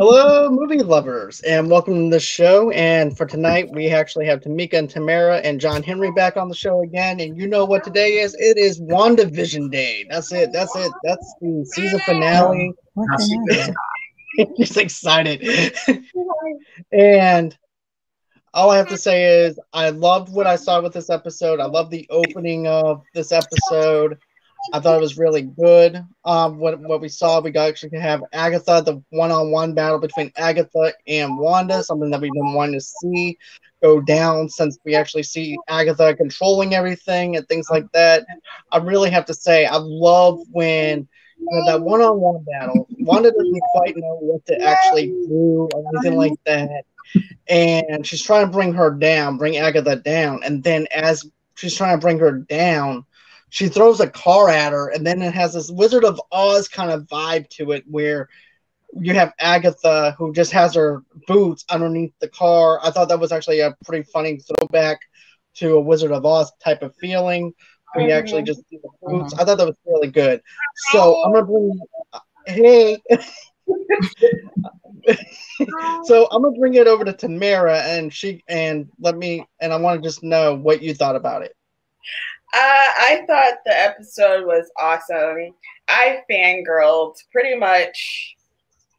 Hello, movie lovers, and welcome to the show. And for tonight, we actually have Tomeka and Tamara and John Henry back on the show again. And you know what today is? It is Wandavision Day. That's it. That's it. That's the season finale. She's excited. And all I have to say is I loved what I saw with this episode. I love the opening of this episode. I thought it was really good. What we saw, we got actually have Agatha, the one-on-one battle between Agatha and Wanda, something that we've been wanting to see go down since we actually see Agatha controlling everything and things like that. I really have to say, I love when that one-on-one battle. Wanda doesn't quite know what to actually do or anything like that, and she's trying to bring Agatha down, and then as she's trying to bring her down, she throws a car at her, and then it has this Wizard of Oz kind of vibe to it where you have Agatha who just has her boots underneath the car. I thought that was actually a pretty funny throwback to a Wizard of Oz type of feeling. We actually just see the boots. I thought that was really good. So I'm going to bring it over to Tamara, and I want to just know what you thought about it. I thought the episode was awesome. I fangirled pretty much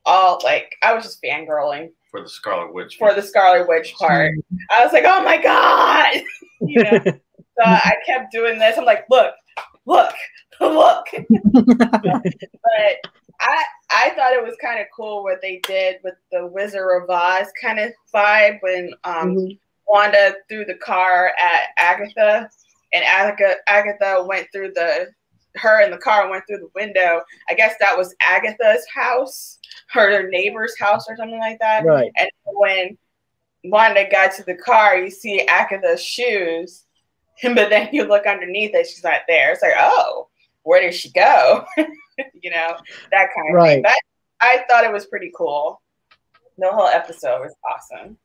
I was just fangirling. For the Scarlet Witch. For the Scarlet Witch part. I was like, oh my God! So I kept doing this. I'm like, look. But I thought it was kind of cool what they did with the Wizard of Oz kind of vibe when Wanda threw the car at Agatha. And Agatha went through her in the car went through the window. I guess that was Agatha's house, her neighbor's house or something like that. Right. And when Wanda got to the car, you see Agatha's shoes, but then you look underneath it, she's not there. It's like, oh, where did she go? That kind of thing. I thought it was pretty cool. The whole episode was awesome.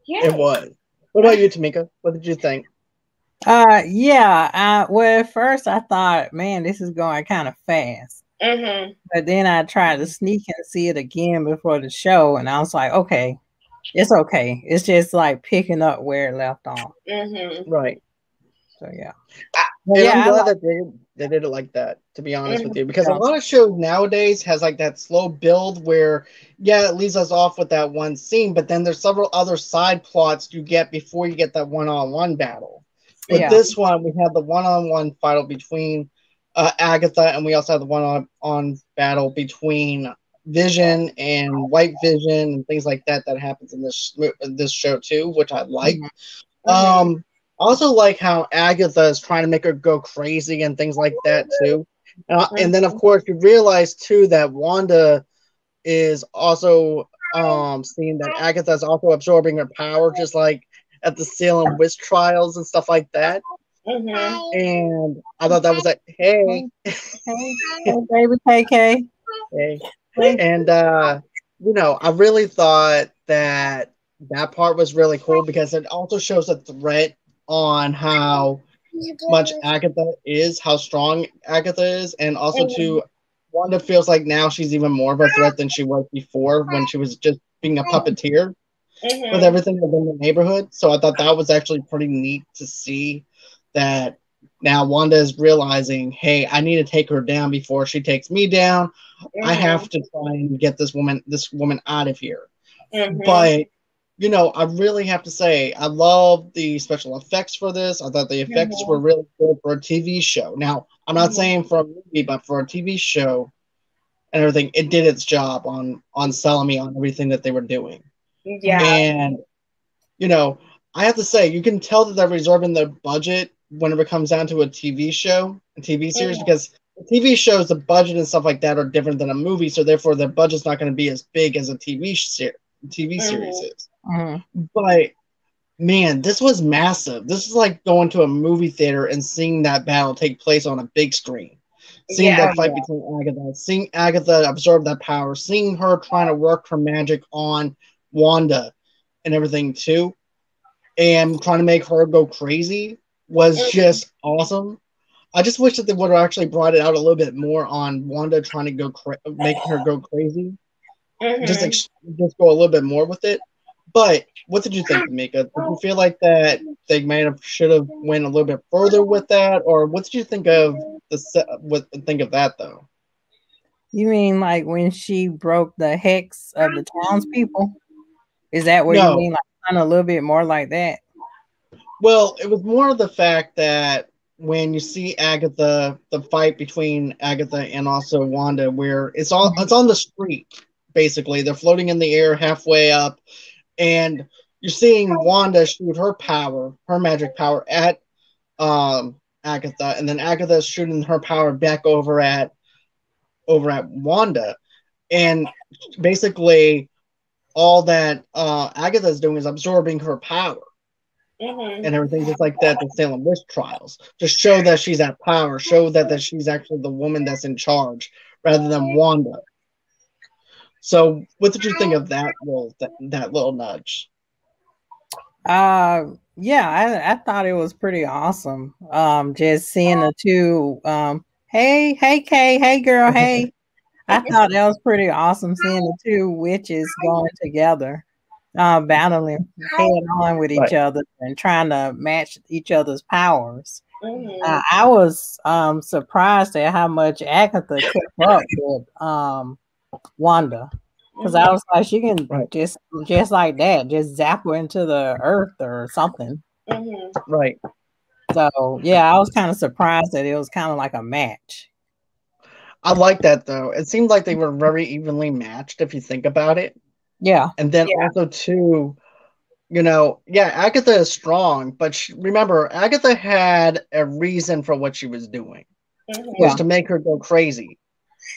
Yeah. It was. What about you, Tomeka? What did you think? Well, at first I thought, man, this is going kind of fast. But then I tried to sneak and see it again before the show, and I was like, okay, it's okay. It's just like picking up where it left off. Right. So yeah. I'm glad that they did it like that, to be honest with you, because a lot of shows nowadays has like that slow build where, it leaves us off with that one scene, but then there's several other side plots you get before you get that one-on-one battle. With this one, we had the one-on-one battle between Agatha, and we also had the one-on-one battle between Vision and White Vision and things like that happens in this show too, which I like. I also like how Agatha is trying to make her go crazy and things like that too. And then, of course, you realize too that Wanda is also seeing that Agatha is also absorbing her power, just like at the Salem witch trials and stuff like that. And I thought that was like, hey baby KK. Hey. And I really thought that part was really cool because it also shows a threat on how much Agatha is, how strong Agatha is, and also too, Wanda feels like now she's even more of a threat than she was before when she was just being a puppeteer. With everything within the neighborhood. So I thought that was actually pretty neat to see that now Wanda is realizing, hey, I need to take her down before she takes me down. I have to try and get this woman out of here. But, I really have to say, I love the special effects for this. I thought the effects were really good for a TV show. Now, I'm not saying for a movie, but for a TV show and everything, it did its job on selling me on everything that they were doing. And, I have to say, you can tell that they're reserving their budget whenever it comes down to a TV show, a TV series, because TV shows, the budget and stuff like that are different than a movie, so therefore their budget's not going to be as big as a TV series is. But, man, this was massive. This is like going to a movie theater and seeing that battle take place on a big screen. Seeing that fight between Agatha, seeing Agatha absorb that power, seeing her trying to work her magic on Wanda and everything too, and trying to make her go crazy was just awesome. I just wish that they would have actually brought it out a little bit more on Wanda trying to making her go crazy just go a little bit more with it. But what did you think, Tameka? Did you feel like that they should have went a little bit further with that, or what did you think of that though? You mean like when she broke the hex of the townspeople? Is that what you No. mean? Like kind of a little bit more like that? Well, it was more of the fact that when you see Agatha, the fight between Agatha and also Wanda, where it's on the street, basically. They're floating in the air halfway up, and you're seeing Wanda shoot her magic power at Agatha, and then Agatha is shooting her power back over at Wanda. And basically all that Agatha is doing is absorbing her power. And everything, just like that, the Salem witch trials, just show that she's at power, show that she's actually the woman that's in charge rather than Wanda. So what did you think of that little nudge? Yeah, I thought it was pretty awesome. Just seeing the two hey Kay, hey girl, hey. I thought that was pretty awesome seeing the two witches going together. Battling head on with each other and trying to match each other's powers. I was surprised at how much Agatha kept up with Wanda, because I was like, she can just like that, just zap her into the earth or something. Right. So yeah, I was kind of surprised that it was kind of like a match. I like that though. It seemed like they were very evenly matched if you think about it. Yeah. And then also too, Agatha is strong, but remember, Agatha had a reason for what she was doing. Was to make her go crazy.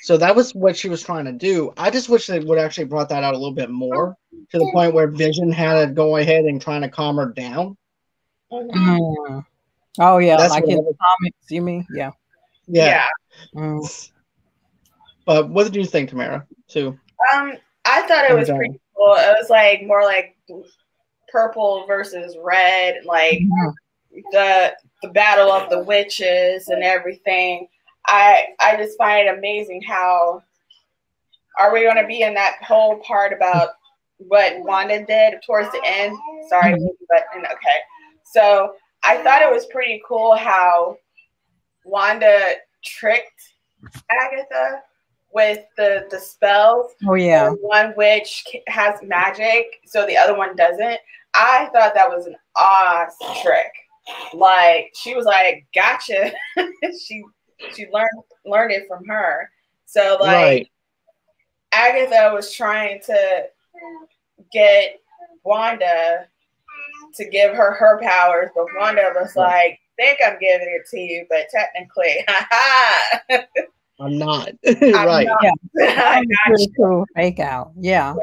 So that was what she was trying to do. I just wish they would actually brought that out a little bit more, to the point where Vision had to go ahead and trying to calm her down. Oh yeah, that's like in the comics, you mean? Yeah. But what did you think, Tamara, too? I thought it was pretty cool. It was like more like purple versus red, like the battle of the witches and everything. I just find it amazing how are we going to be in that whole part about what Wanda did towards the end? Sorry, but okay. So I thought it was pretty cool how Wanda tricked Agatha with the spells. Oh yeah. One witch has magic, so the other one doesn't. I thought that was an awesome trick. Like she was like, "Gotcha." she learned it from her. So like Agatha was trying to get Wanda to give her powers, but Wanda was like, "Think I'm giving it to you, but technically, I'm not." Right. Yeah. Pretty cool fake out. Yeah.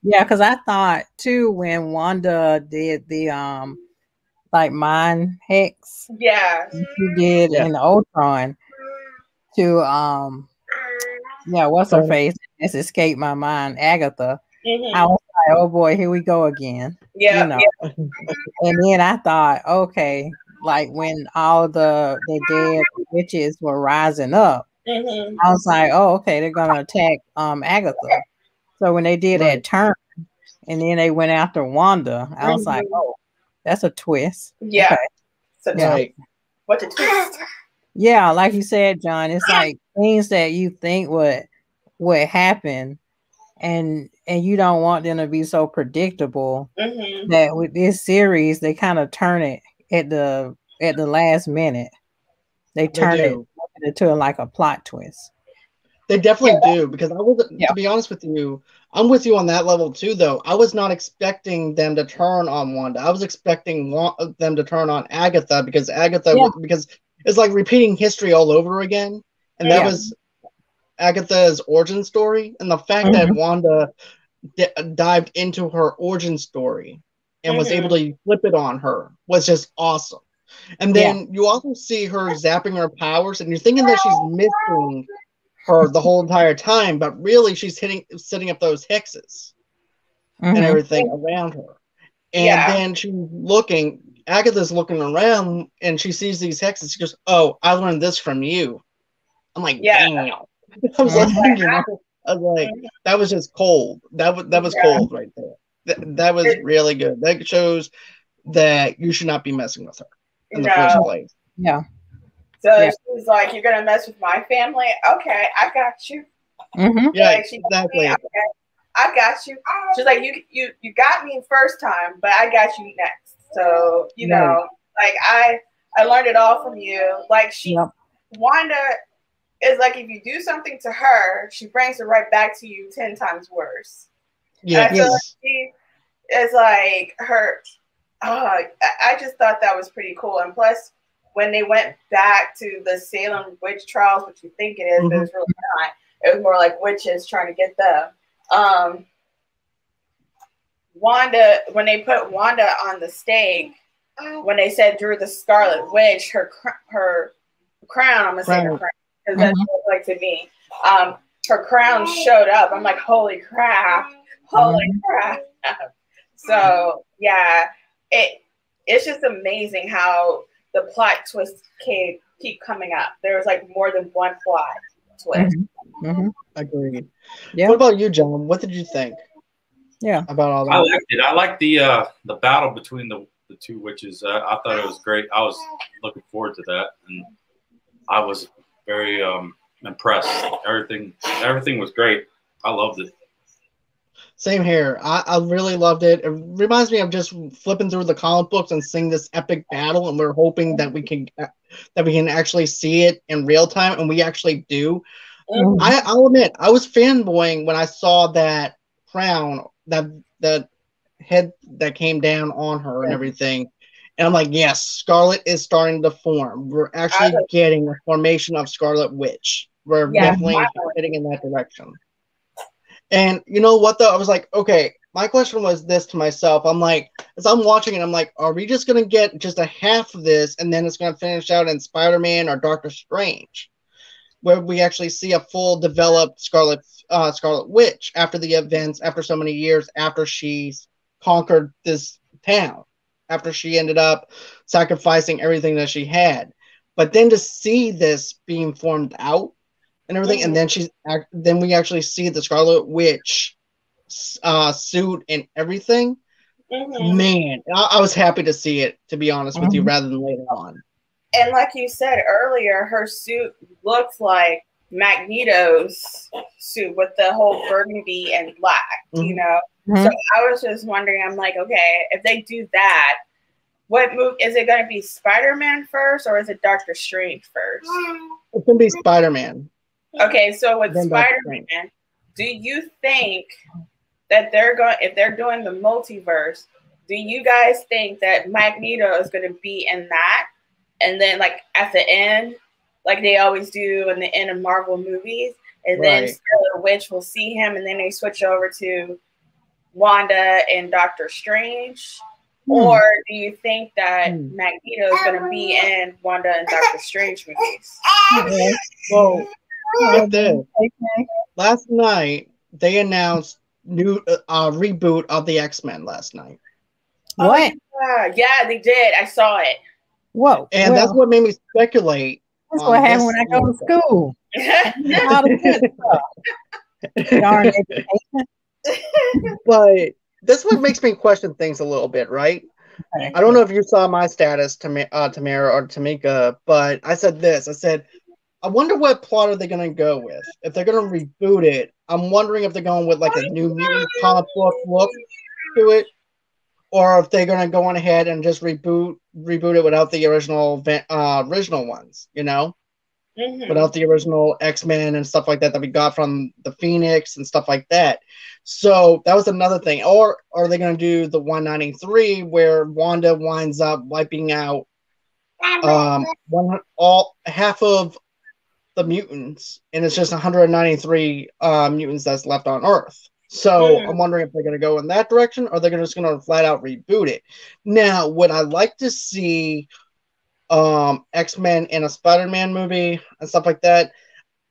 Because I thought too when Wanda did the like mind hex. She did in the Ultron to what's her face? It's escaped my mind, Agatha. I was like, oh boy, here we go again. And then I thought, okay, like when all the dead witches were rising up, I was like, oh, okay, they're gonna attack Agatha. So when they did that turn and then they went after Wanda, I was like, oh, that's a twist. Okay. So what a twist. Yeah, like you said, John, it's like things that you think would happen and you don't want them to be so predictable that with this series they kind of turn it at the last minute. They turn it into like a plot twist. They definitely do, because I wasn't, to be honest with you, I'm with you on that level too, though. I was not expecting them to turn on Wanda. I was expecting them to turn on Agatha, because because it's like repeating history all over again. And that was Agatha's origin story. And the fact that Wanda dived into her origin story and was able to flip it on her was just awesome. And then you also see her zapping her powers, and you're thinking that she's missing her the whole entire time, but really she's setting up those hexes and everything around her. And then Agatha's looking around and she sees these hexes. She goes, "Oh, I learned this from you." I'm like, damn. I was like, I was like, that was just cold. That was cold right there. That was really good. That shows that you should not be messing with her in the first place. Yeah. So she's like, "You're gonna mess with my family? Okay, I got you." Mm-hmm. Yeah, like, exactly. Okay, I got you. She's like, "You got me first time, but I got you next." So you know, like I learned it all from you. Like Wanda is like, if you do something to her, she brings it right back to you 10 times worse. Yeah, I feel like she is like her. I just thought that was pretty cool. And plus, when they went back to the Salem witch trials, which you think it is, but it's really not. It was more like witches trying to get them. Wanda, when they put Wanda on the stake, when they said Drew the Scarlet Witch, her crown, I'm gonna say her crown because that's what it looked like to me. Her crown showed up. I'm like, holy crap, holy crap. So yeah, it's just amazing how the plot twists keep coming up. There's like more than one plot twist. Agreed. Yeah. What about you, John? What did you think? Yeah, about all that. I liked it. I liked the battle between the two witches. I thought it was great. I was looking forward to that, and I was very impressed. Everything was great. I loved it. Same here. I really loved it. It reminds me of just flipping through the comic books and seeing this epic battle, and we're hoping that we can actually see it in real time, and we actually do. I'll admit, I was fanboying when I saw that crown, that head that came down on her and everything. And I'm like, yes, Scarlet is starting to form. We're actually getting the formation of Scarlet Witch. We're definitely heading in that direction. And you know what, though? I was like, okay, my question was this to myself. I'm like, as I'm watching it, I'm like, are we just going to get just a half of this and then it's going to finish out in Spider-Man or Doctor Strange, where we actually see a full developed Scarlet Witch after the events, after so many years, after she's conquered this town, after she ended up sacrificing everything that she had. But then to see this being formed out and everything, and then we actually see the Scarlet Witch suit and everything. Man, I was happy to see it, to be honest with you, rather than later on. And like you said earlier, her suit looks like Magneto's suit with the whole burgundy and black, you know? So I was just wondering, I'm like, okay, if they do that, what move is it going to be? Spider-Man first, or is it Doctor Strange first? It's going to be Spider-Man. Okay, so with Spider-Man, do you think that if they're doing the multiverse, do you guys think that Magneto is going to be in that? And then, like, at the end, like they always do in the end of Marvel movies, and then Scarlet Witch will see him, and then they switch over to Wanda and Doctor Strange? Or do you think that Magneto is going to be in Wanda and Doctor Strange movies? Well, last night they announced new reboot of the X-Men last night. What? Yeah, they did. I saw it. Whoa. And that's what made me speculate. That's what happened when I go to school. All the good stuff. Darn education. But that's what makes me question things a little bit, right? Okay. I don't know if you saw my status, Tamara or Tomeka, but I said this. I said, I wonder what plot are they going to go with. If they're going to reboot it, I'm wondering if they're going with like a New Mutant comic book look to it, or if they're going to go on ahead and just reboot it without the original ones, you know? Without the original X-Men and stuff like that we got from the Phoenix and stuff like that. So that was another thing. Or are they going to do the 193 where Wanda winds up wiping out half of the mutants, and it's just 193 mutants that's left on Earth. So I'm wondering if they're going to go in that direction, or they're just going to flat out reboot it. Now, would I like to see X-Men in a Spider-Man movie and stuff like that?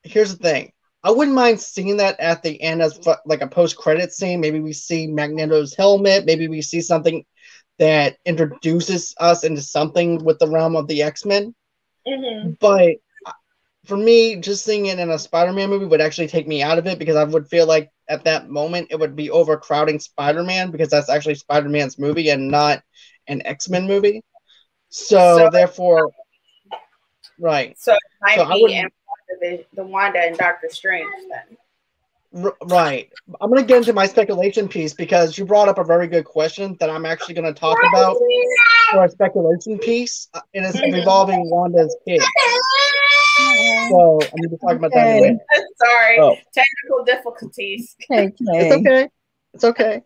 Here's the thing. I wouldn't mind seeing that at the end as like a post-credit scene. Maybe we see Magneto's helmet. Maybe we see something that introduces us into something with the realm of the X-Men. But for me, just seeing it in a Spider-Man movie would actually take me out of it because I would feel like at that moment it would be overcrowding Spider-Man because that's actually Spider-Man's movie and not an X-Men movie. So therefore, right. So it might be in the Wanda and Doctor Strange then. Right. I'm going to get into my speculation piece because you brought up a very good question that I'm actually going to talk about for a speculation piece. It is revolving Wanda's kid. So I need to talk about that in a minute. Sorry. Technical difficulties. Okay. It's okay. It's okay.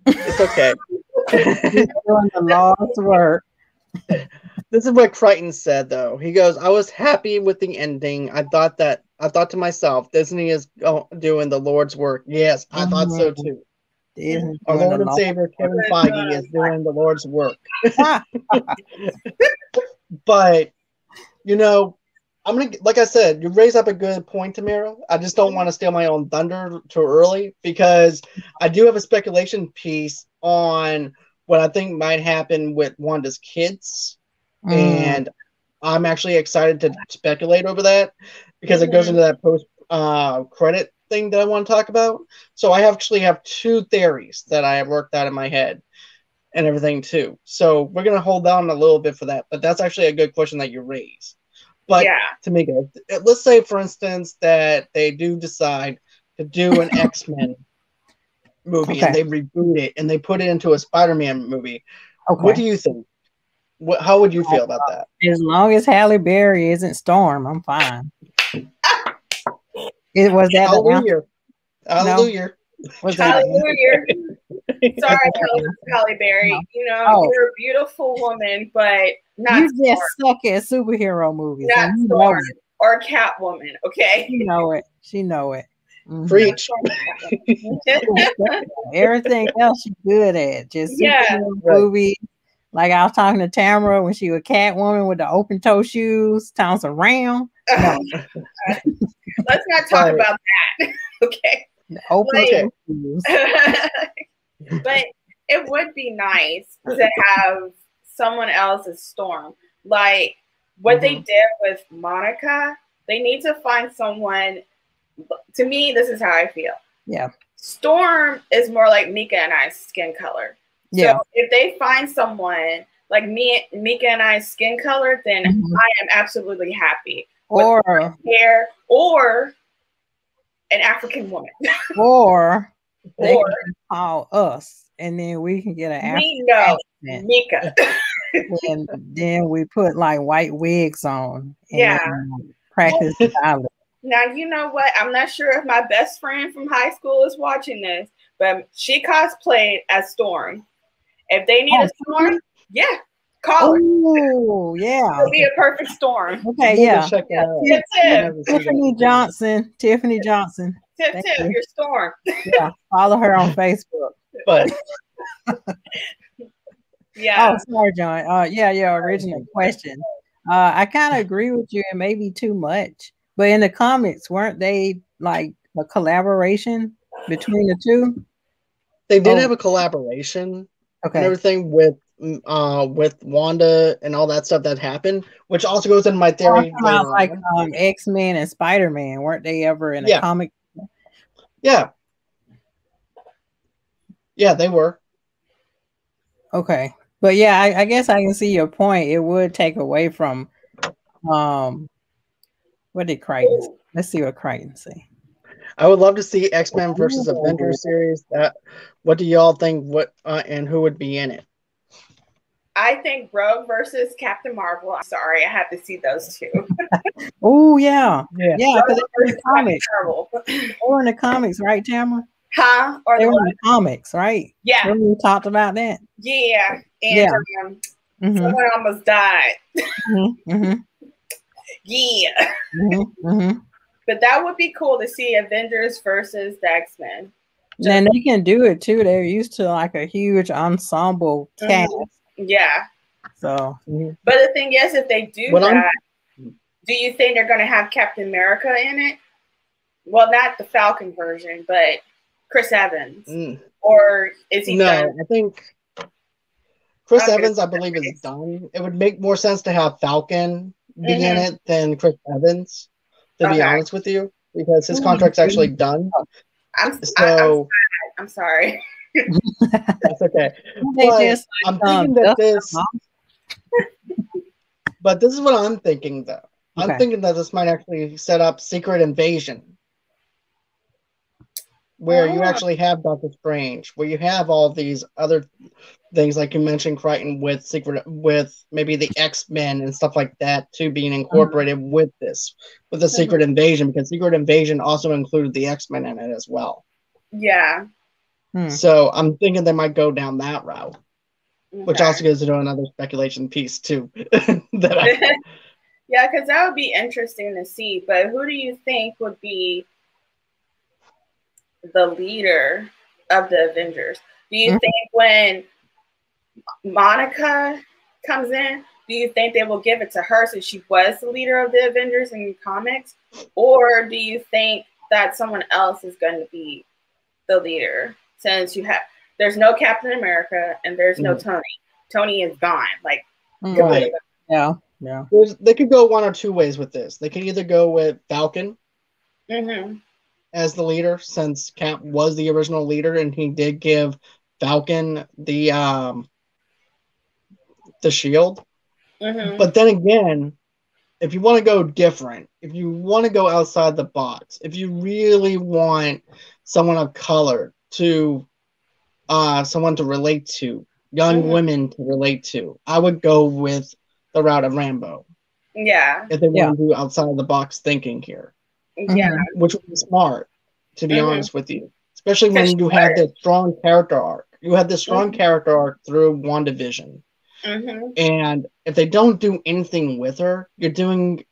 It's okay. Doing the Lord's work. This is what Crichton said, though. He goes, I was happy with the ending. I thought to myself, Disney is doing the Lord's work. Yes, I thought so too. Our Lord and Savior, Kevin Feige, is doing the Lord's work. But, you know, I'm going to, like I said, you raise up a good point, Tamara. I just don't want to steal my own thunder too early because I do have a speculation piece on what I think might happen with Wanda's kids. And I'm actually excited to speculate over that because it goes into that post credit thing that I want to talk about. So I actually have two theories that I have worked out in my head and everything too. So we're going to hold on a little bit for that, but that's actually a good question that you raise. But Tomeka, let's say, for instance, that they do decide to do an X-Men movie and they reboot it and they put it into a Spider-Man movie. What do you think? How would you feel about that? As long as Halle Berry isn't Storm, I'm fine. It was that Hallelujah. Hallelujah. Was Hallelujah. Sorry, Halle Berry. No. You know, you're a beautiful woman, but not you just suck at superhero movies. Not Storm or Catwoman, okay? You know it. She know it. Preach. Everything else she's good at. Just superhero movies. Like I was talking to Tamara when she was Catwoman with the open toe shoes, tossing around. No. Let's not talk about that. Okay. Open toe shoes. But it would be nice to have someone else as Storm. Like what they did with Monica, they need to find someone. To me, this is how I feel. Yeah. Storm is more like Mika and I's skin color. So if they find someone like Mika and I's skin color, then I am absolutely happy. Or hair, or an African woman. or they can call us, and then we can get an African accent. Mika. And then we put like white wigs on. And practice dialect. Now, you know what? I'm not sure if my best friend from high school is watching this, but she cosplayed as Storm. If they need a Storm, call her. Oh, yeah. It'll be a perfect Storm. Okay, check it out. Tiffany Johnson. Tip, you're Storm. Yeah, follow her on Facebook. But Oh, sorry, John. Your original question. I kind of agree with you, and maybe too much. But in the comics, weren't they like a collaboration between the two? They did have a collaboration and everything with Wanda and all that stuff that happened, which also goes in my theory. Like X-Men and Spider-Man, weren't they ever in a comic? Yeah. Yeah, they were. Okay. But yeah, I guess I can see your point. It would take away from what did Crichton? Let's see what Crichton say. I would love to see X-Men versus Avengers series. What do y'all think? What and who would be in it? I think Rogue versus Captain Marvel. I'm sorry, I have to see those two. Oh yeah. Because they're in the comics. Or in the comics, right, Tamara? Huh? Or they were in the comics, right? Yeah. Remember we talked about that? Yeah. And someone almost died. Yeah. But that would be cool to see Avengers versus the X-Men. And they can do it too. They're used to like a huge ensemble cast. Yeah. So, but the thing is, if they do do you think they're going to have Captain America in it? Well, not the Falcon version, but Chris Evans. Or is he done? I think Chris Evans, I believe, is done. It would make more sense to have Falcon be in it than Chris Evans, to be honest with you, because his contract's actually done. I'm sorry. That's okay. But I'm thinking that this. But this is what I'm thinking, though. I'm thinking that this might actually set up Secret Invasion, where you actually have Doctor Strange, where you have all these other things like you mentioned, Crichton, with maybe the X-Men and stuff like that too being incorporated with the Secret Invasion, because Secret Invasion also included the X-Men in it as well. Yeah. So I'm thinking they might go down that route, which also goes into another speculation piece too. Yeah, because that would be interesting to see. But who do you think would be the leader of the Avengers? Do you think when Monica comes in, do you think they will give it to her since she was the leader of the Avengers in the comics? Or do you think that someone else is going to be the leader since there's no Captain America and there's no Tony? Tony is gone. Like, right. Yeah. They could go one or two ways with this. They could either go with Falcon as the leader, since Cap was the original leader, and he did give Falcon the shield. But then again, if you want to go different, if you want to go outside the box, if you really want someone of color to someone to relate to, young women to relate to, I would go with the route of Rambo. Yeah. If they want to do outside the box thinking here. Yeah. Which would be smart, to be honest with you. Especially when you have this strong character arc. You have this strong character arc through WandaVision. And if they don't do anything with her, you're pretty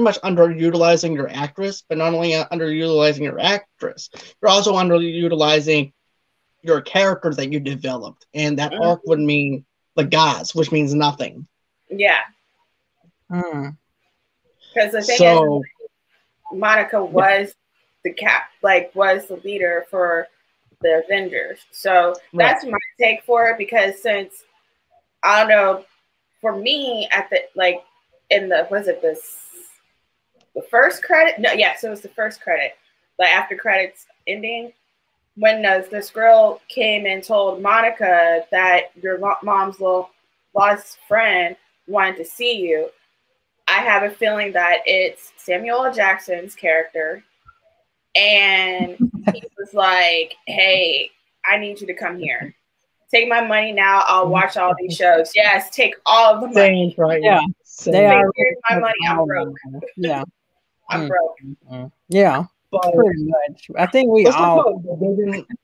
much underutilizing your actress, but not only underutilizing your actress, you're also underutilizing your character that you developed. And that arc would mean the gods, which means nothing. Yeah. Because the thing is, Monica was was the leader for the Avengers. So that's my take for it, because since, I don't know, for me the first credit? No, yes, it was the first credit. Like after credits ending, when this girl came and told Monica that your mom's lost friend wanted to see you, I have a feeling that it's Samuel L. Jackson's character. And he was like, hey, I need you to come here. Take my money now. I'll watch all these shows. Yes, take all of the money. Right. Yeah. Here's my money. I'm broke. Yeah. I'm broke. Yeah. But pretty much. I think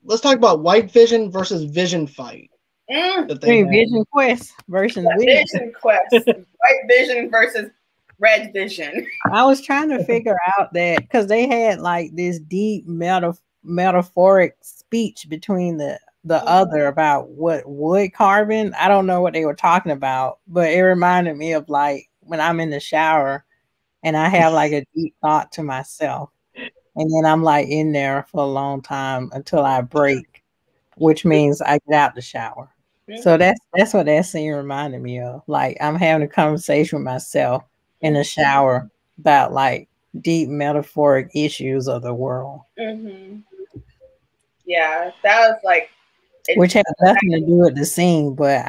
let's talk about White Vision versus Vision fight. Vision Quest versus Vision Quest. White Vision versus Red Vision. I was trying to figure out that because they had like this deep metaphoric speech between the other about what wood carving. I don't know what they were talking about, but it reminded me of like when I'm in the shower and I have like a deep thought to myself, and then I'm like in there for a long time until I break, which means I get out the shower. So that's what that scene reminded me of. Like I'm having a conversation with myself in the shower about like deep metaphoric issues of the world. Yeah, that was like, which had nothing to do with the scene, but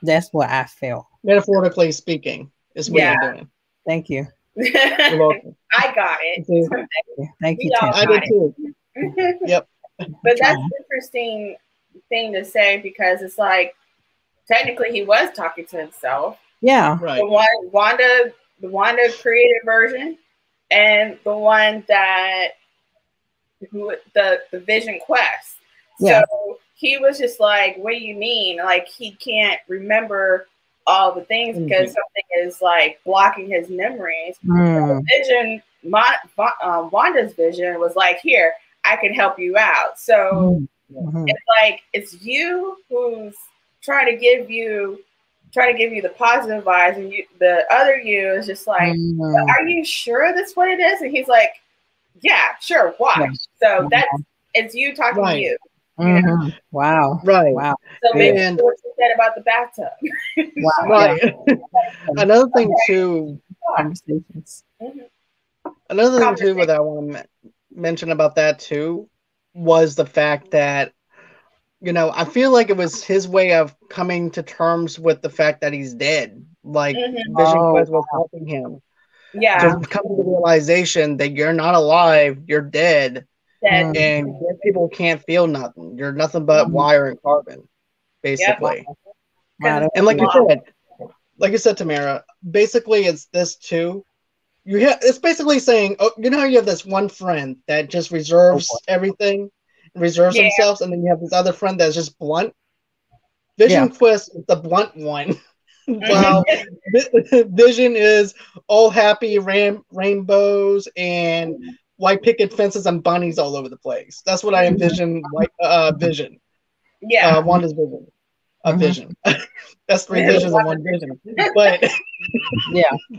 that's what I felt. Metaphorically speaking, is what you're doing. Thank you. You're welcome. I got it. Thank you. I did too. Yep. But that's an interesting thing to say, because it's like technically he was talking to himself. Yeah. Right. The Wanda created version, and the one the Vision Quest. Yeah. So he was just like, what do you mean? Like he can't remember all the things because something is like blocking his memories. So Vision, Wanda's vision was like, here, I can help you out. So it's like, it's you who's trying to give you the positive vibes, and the other you is just like, are you sure that's what it is? And he's like, yeah, sure, watch. So it's you talking to you. You know? Wow. Right. Wow. So maybe what you said about the bathtub. Wow. Right. Another thing too. Conversations. Another thing too, that I want to mention about that too, was the fact that, you know, I feel like it was his way of coming to terms with the fact that he's dead. Like Vision Quest was helping him. Yeah. To come to the realization that you're not alive, you're dead. And dead people can't feel nothing. You're nothing but wire and carbon, basically. Yep. And like you said, Tamara, basically it's this too. It's basically saying, oh, you know how you have this one friend that just reserves everything, reserves themselves, and then you have this other friend that's just blunt. Vision Quest is the blunt one. Wow. Vision is all happy rainbows and white picket fences and bunnies all over the place. That's what I envision. Vision. Yeah. Wanda's vision. Vision. That's 3 visions in one vision. But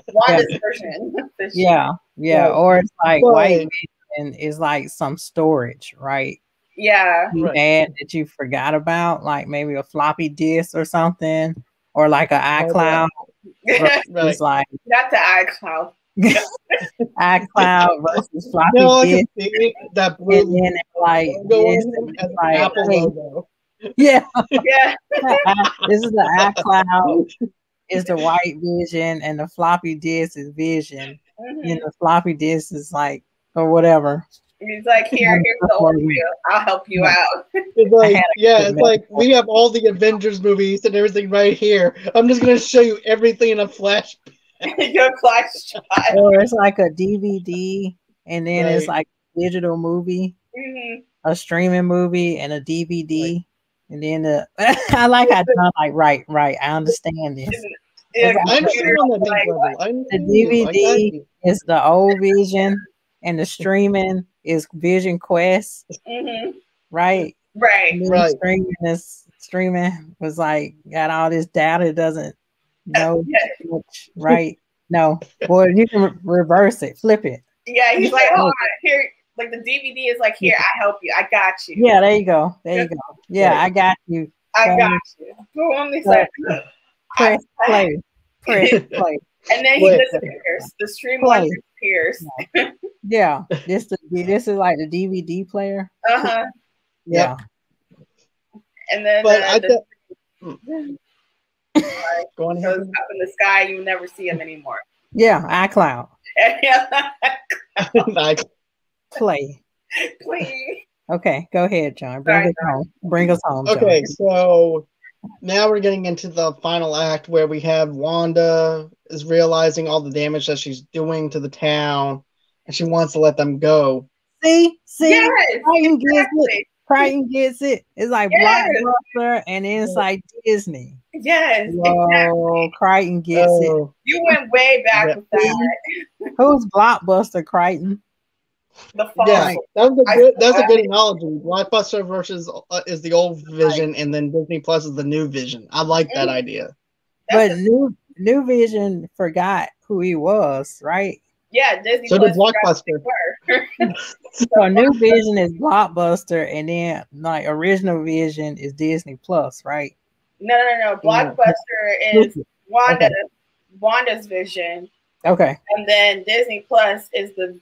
Wanda's version. Yeah. Or it's like white vision is like some storage, right? Yeah. You had that you forgot about, like maybe a floppy disk or something, or like an iCloud. It's like not the iCloud. iCloud versus floppy disk. That blue and then it's like this, as like, Apple logo. Yeah. Yeah. This is the iCloud. Is the white vision, and the floppy disk is vision. And the floppy disk is like, or whatever. He's like, here's the overview. I'll help you out. It's like, it's like we have all the Avengers movies and everything right here. I'm just gonna show you everything in a flash. Your flash drive. Or it's like a DVD, and then it's like a digital movie, a streaming movie, and a DVD. And then I like how John like right. I understand this. Yeah, I understand on that level. The DVD is the old vision, and the streaming is Vision Quest. Right. Streaming was like got all this data. It doesn't know much, right? No, boy, you can reverse it, flip it. Yeah, he's like, hold on, here. Like the DVD is like, here, I help you. I got you. Yeah, there you go. Yeah, I got you. I got you. Go on this side. Press play. Press play. And then he disappears. The streamline disappears. Yeah. This is like the DVD player. Yeah. And then going goes up in the sky, you never see him anymore. Yeah, iCloud. Play. Okay, go ahead, John. Bring us home. Okay, John. So now we're getting into the final act where we have Wanda is realizing all the damage that she's doing to the town, and she wants to let them go. See, yes, Crichton gets it. It's like Blockbuster, and then it's like Disney. Yes, exactly. Crichton gets it. You went way back with that. Who's Blockbuster, Crichton? Yeah, that's a good analogy. Blockbuster versus is the old Vision, and then Disney Plus is the new Vision. I like that idea. But new Vision forgot who he was, right? Yeah, Disney. So did Blockbuster. So new Vision is Blockbuster, and then like original Vision is Disney Plus, right? No. Blockbuster is Wanda's Vision. Okay. And then Disney Plus is the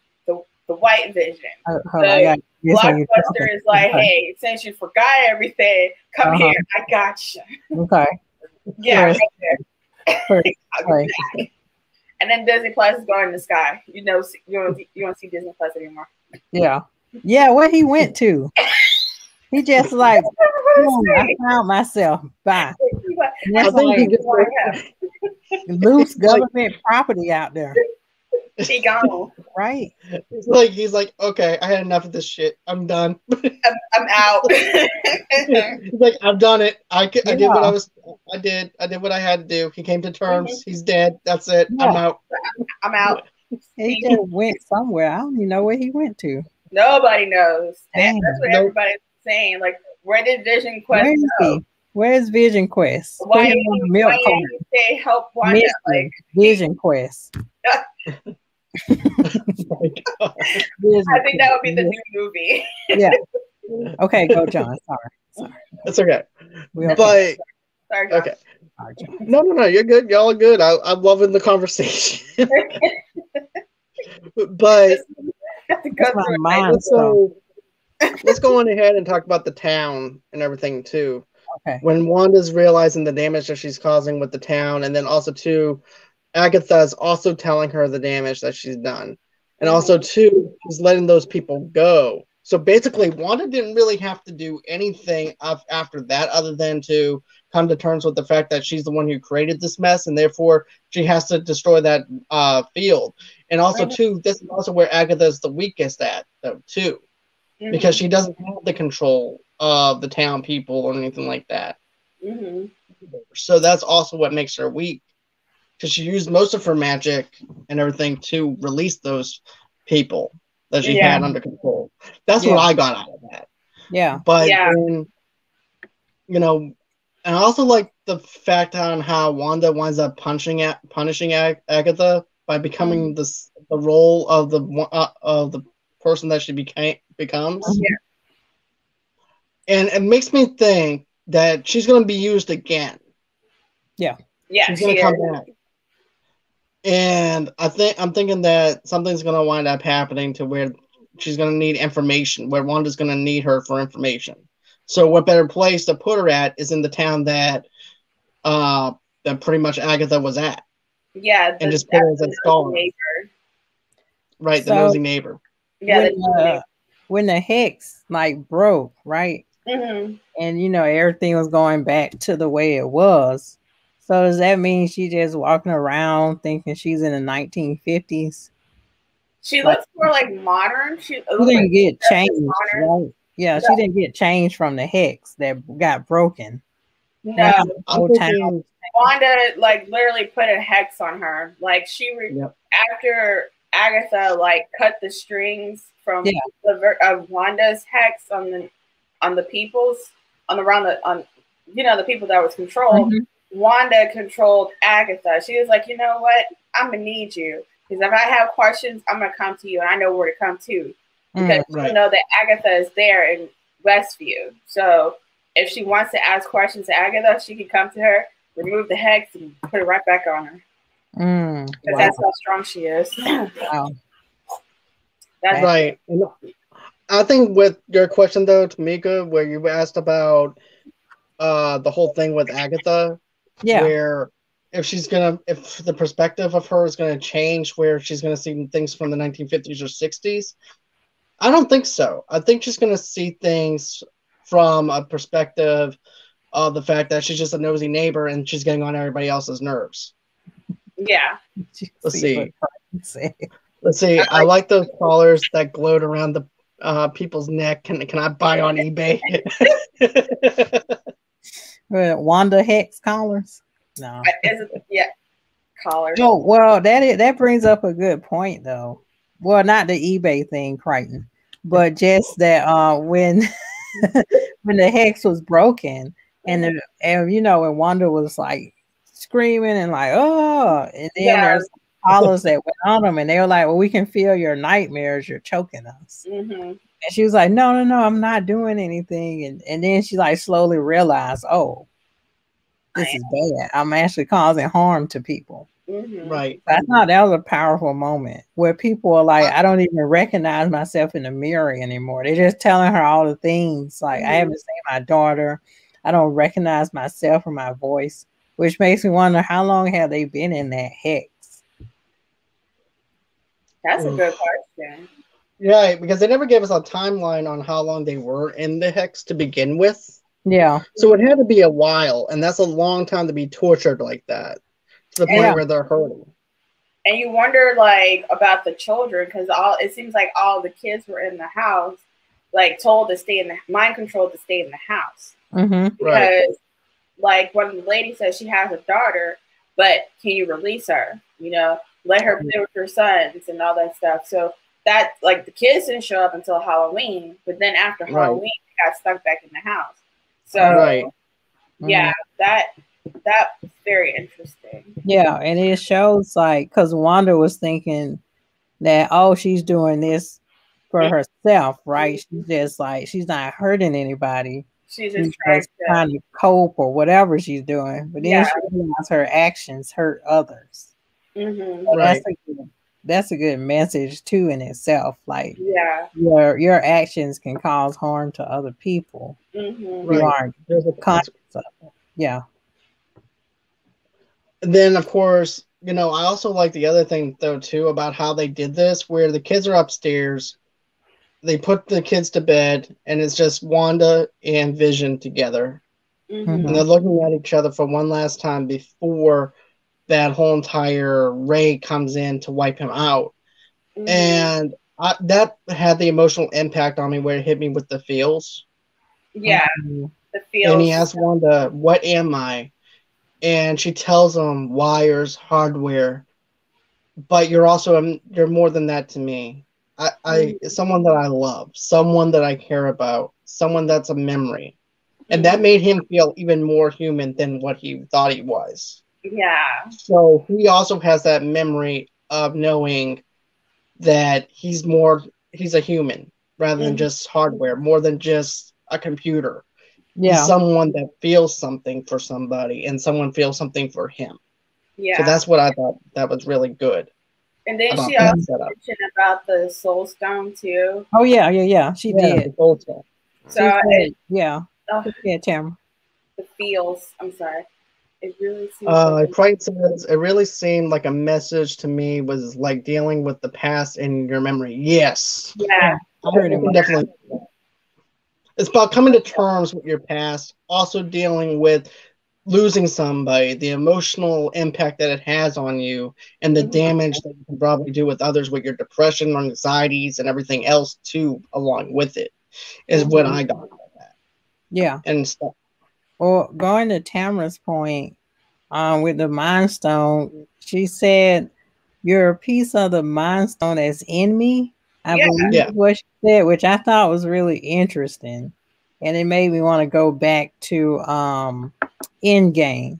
white Vision. Blockbuster is like, hey, since you forgot everything, come here. I got you. Okay. Yeah. Right. And then Disney Plus is going in the sky. You don't see Disney Plus anymore. Yeah. Where he went to? He just like, I found myself. Bye. I think he just loose government property out there. He gone. Right. He's like, okay, I had enough of this shit. I'm done. I'm out. He's like, I've done it. I did what I had to do. He came to terms. He's dead. That's it. Yeah. I'm out. He just went somewhere. I don't even know where he went to. Nobody knows. That's what everybody's saying. Like, where did Vision Quest go? Where's Vision Quest? Why you say help Wanda? Like Vision Quest. I think that would be the new movie. Okay, go, John. Sorry. It's okay. We okay. But Sorry, John. okay. No, you're good. Y'all are good. I'm loving the conversation. But let's go on ahead and talk about the town and everything too. Okay. When Wanda's realizing the damage that she's causing with the town, and then also too, Agatha's also telling her the damage that she's done, and also too, she's letting those people go. So basically, Wanda didn't really have to do anything after that, other than to come to terms with the fact that she's the one who created this mess, and therefore she has to destroy that field. And also too, this is also where Agatha is the weakest at, though, too. Because she doesn't have the control of the town people or anything like that. So that's also what makes her weak. Because she used most of her magic and everything to release those people that she had under control. That's what I got out of that. Yeah. But then, you know, and I also like the fact on how Wanda winds up punishing Agatha by becoming the role of the person that she becomes. And it makes me think that she's going to be used again. Yeah, she's going to come back. And I'm thinking that something's going to wind up happening to where she's going to need information, where Wanda's going to need her for information. So what better place to put her at is in the town that pretty much Agatha was at. Yeah, and just put her as a star. Right, the nosy neighbor. Yeah, when the hex broke, right? And everything was going back to the way it was. So does that mean she just walking around thinking she's in the 1950s? She looks more modern. She didn't get changed, right? Yeah, she didn't get changed from the hex that got broken. No, Wanda literally put a hex on her. After Agatha cut the strings from of Wanda's hex on the people's the people that was controlled. Wanda controlled Agatha. She was like, you know what? I'm gonna need you because if I have questions, I'm gonna come to you, and I know where to come to because you know that Agatha is there in Westview. So if she wants to ask questions to Agatha, she can come to her, remove the hex, and put it right back on her. Because that's how strong she is. Wow. That's right. I think with your question though, Tomeka, where you asked about the whole thing with Agatha, where if the perspective of her is gonna change, where she's gonna see things from the 1950s or 60s, I don't think so. I think she's gonna see things from a perspective of the fact that she's just a nosy neighbor and she's getting on everybody else's nerves. Yeah. Let's see. I like those collars that glowed around the people's neck. Can I buy on eBay? Wanda Hex collars? No. Collars. Oh, well, that brings up a good point though. Well, not the eBay thing, Crichton, but just that when the hex was broken and when Wanda was screaming and and then there's collars that went on them and they were like, well, we can feel your nightmares, you're choking us. And she was like, no, I'm not doing anything. And then she slowly realized, oh, this is bad. I'm actually causing harm to people. Right. I thought that was a powerful moment where people are like, I don't even recognize myself in the mirror anymore. They're just telling her all the things. I haven't seen my daughter. I don't recognize myself or my voice, which makes me wonder how long have they been in that hex? That's a good question. Yeah, because they never gave us a timeline on how long they were in the hex to begin with. Yeah. So it had to be a while, and that's a long time to be tortured like that. To the point where they're hurting. And you wonder about the children because it seems like all the kids were in the house, told to stay in the mind controlled to stay in the house. Because when the lady says she has a daughter, but can you release her? Let her play with her sons and all that stuff. So that the kids didn't show up until Halloween, but then after Halloween they got stuck back in the house. So that's very interesting. Yeah, and it shows because Wanda was thinking that she's doing this for herself, right? She's just like, she's not hurting anybody. She's She's trying just trying to cope or whatever she's doing. But then she realizes her actions hurt others. Mm-hmm. So that's a good message too in itself. Like, your actions can cause harm to other people. Mm-hmm. You aren't conscious of it. Yeah. And then, of course, I also like the other thing, though, too, about how they did this, where the kids are upstairs. They put the kids to bed, and it's just Wanda and Vision together. Mm-hmm. And they're looking at each other for one last time before that whole entire ray comes in to wipe him out. Mm-hmm. And that had the emotional impact on me where it hit me with the feels. Yeah, the feels. And he asked Wanda, "What am I?" And she tells him, "Wires, hardware. But you're more than that to me. Someone that I love, someone that I care about, someone that's a memory." And that made him feel even more human than what he thought he was. Yeah. So he also has that memory of knowing that he's a human rather than just hardware, more than just a computer. Yeah. He's someone that feels something for somebody and someone feels something for him. Yeah. So that's what I thought that was really good. And then she also mentioned about the soul stone too. Oh yeah. She did. The soul stone. So yeah. Tamara. The feels. I'm sorry. It really seems. It really seemed like a message to me was like dealing with the past and your memory. Yes. Yeah. I can definitely. It's about coming to terms with your past, also dealing with losing somebody, the emotional impact that it has on you, and the damage that you can probably do with others with your depression, anxieties, and everything else too, along with it, is what I got out of that. Yeah. And stuff. Well, going to Tamara's point, with the Mind Stone, she said, "You're a piece of the Mind Stone that's in me." I believe what she said, which I thought was really interesting. And it made me want to go back to Endgame.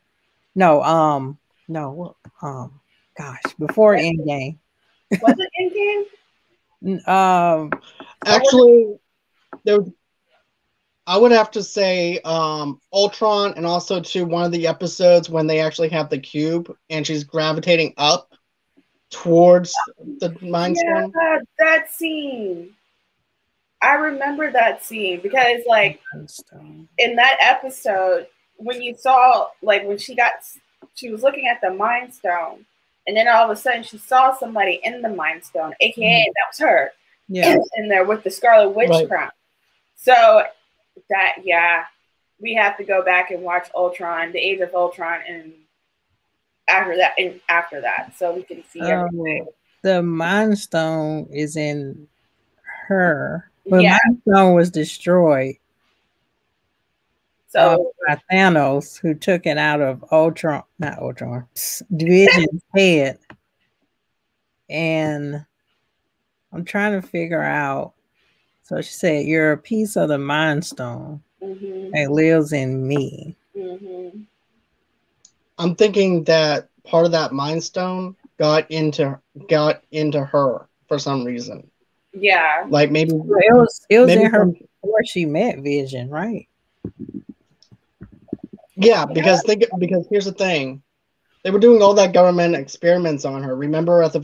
No, before Endgame. Was it Endgame? Actually, I would have to say Ultron, and also to one of the episodes when they actually have the cube and she's gravitating up towards the Mind Stone. Yeah, that scene. I remember that scene because, like, in that episode, when you saw, like, when she was looking at the Mind Stone, and then all of a sudden she saw somebody in the Mind Stone, aka that was her, in there with the Scarlet Witch crown. So we have to go back and watch Ultron, the Age of Ultron, and after that, so we can see everything. The Mind Stone is in her. But Mind Stone was destroyed. So by Thanos, who took it out of Vision's head. And I'm trying to figure out. So she said, "You're a piece of the Mind Stone that lives in me." I'm thinking that part of that Mind Stone got into her for some reason. Yeah, like maybe it was in her before she met Vision, right? Yeah, because here's the thing. They were doing all that government experiments on her. Remember at the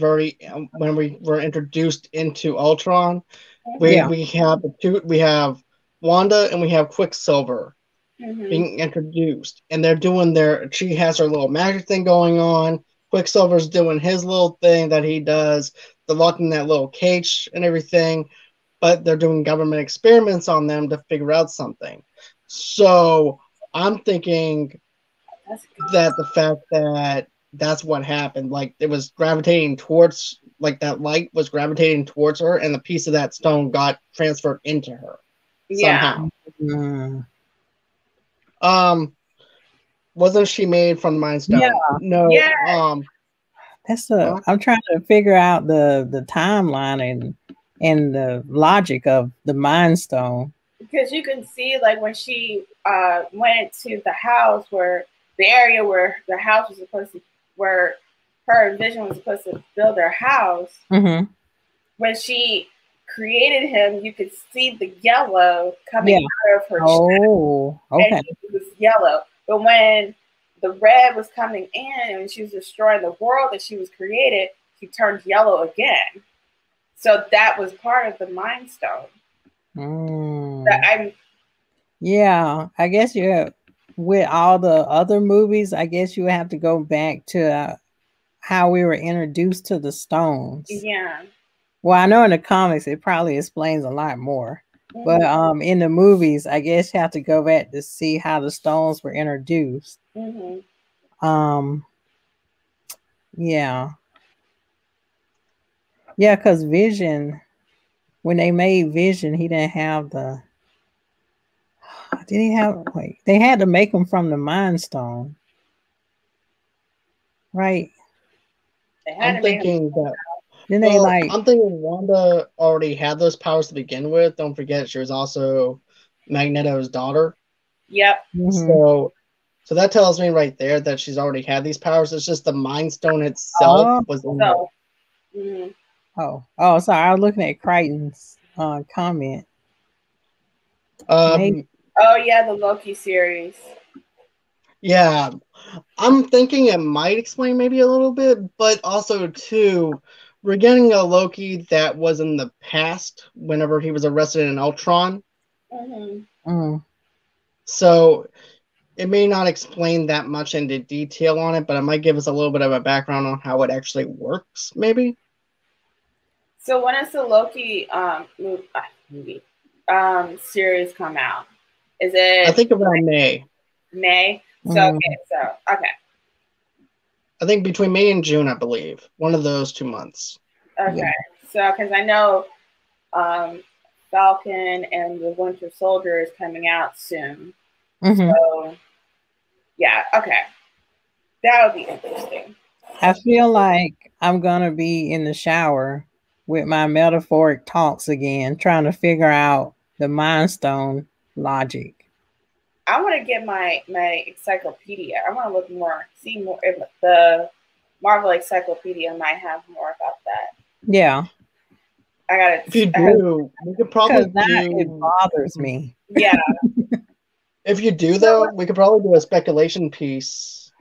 when we were introduced into Ultron, we have Wanda and we have Quicksilver being introduced, and they're doing she has her little magic thing going on. Quicksilver's doing his little thing that he does. They're locked in that little cage and everything, but they're doing government experiments on them to figure out something. So I'm thinking that the fact that that's what happened, like it was gravitating towards, like that light was gravitating towards her, and the piece of that stone got transferred into her somehow. Wasn't she made from the Mind Stone? Yeah. No. Yeah. I'm trying to figure out the timeline and the logic of the Mind Stone. Because you can see, like, when she went to the house the area where the house was supposed to, where her and Vision was supposed to build their house. When she created him, you could see the yellow coming out of her chest. Oh, okay. And it was yellow. But when the red was coming in and she was destroying the world that she was created, she turned yellow again. So that was part of the Mind Stone. Yeah, I guess with all the other movies, I guess you have to go back to how we were introduced to the stones. Yeah. Well, I know in the comics it probably explains a lot more. But in the movies, I guess you have to go back to see how the stones were introduced. Yeah. Yeah, because Vision, when they made Vision, he didn't have the... Did he have... Wait, they had to make him from the Mind Stone. Right? I'm thinking that... I'm thinking Wanda already had those powers to begin with. Don't forget, she was also Magneto's daughter. Yep. So that tells me right there that she's already had these powers. It's just the Mind Stone itself was in there. Oh, sorry. I was looking at Crichton's comment. The Loki series. Yeah, I'm thinking it might explain maybe a little bit, but also too, we're getting a Loki that was in the past whenever he was arrested in Ultron. So it may not explain that much into detail on it, but it might give us a little bit of a background on how it actually works, maybe. So when does the Loki movie series come out? Is it? I think around May. May. So okay. I think between May and June, I believe. One of those 2 months. Okay. So because I know Falcon and the Winter Soldier is coming out soon. So yeah, okay. That would be interesting. I feel like I'm gonna be in the shower with my metaphoric talks again, trying to figure out the Mind Stone logic. I want to get my encyclopedia. I want to look more, see more. If the Marvel Encyclopedia might have more about that. Yeah. I got it. If you do, we could probably it bothers me. Yeah. If you do, though, we could probably do a speculation piece.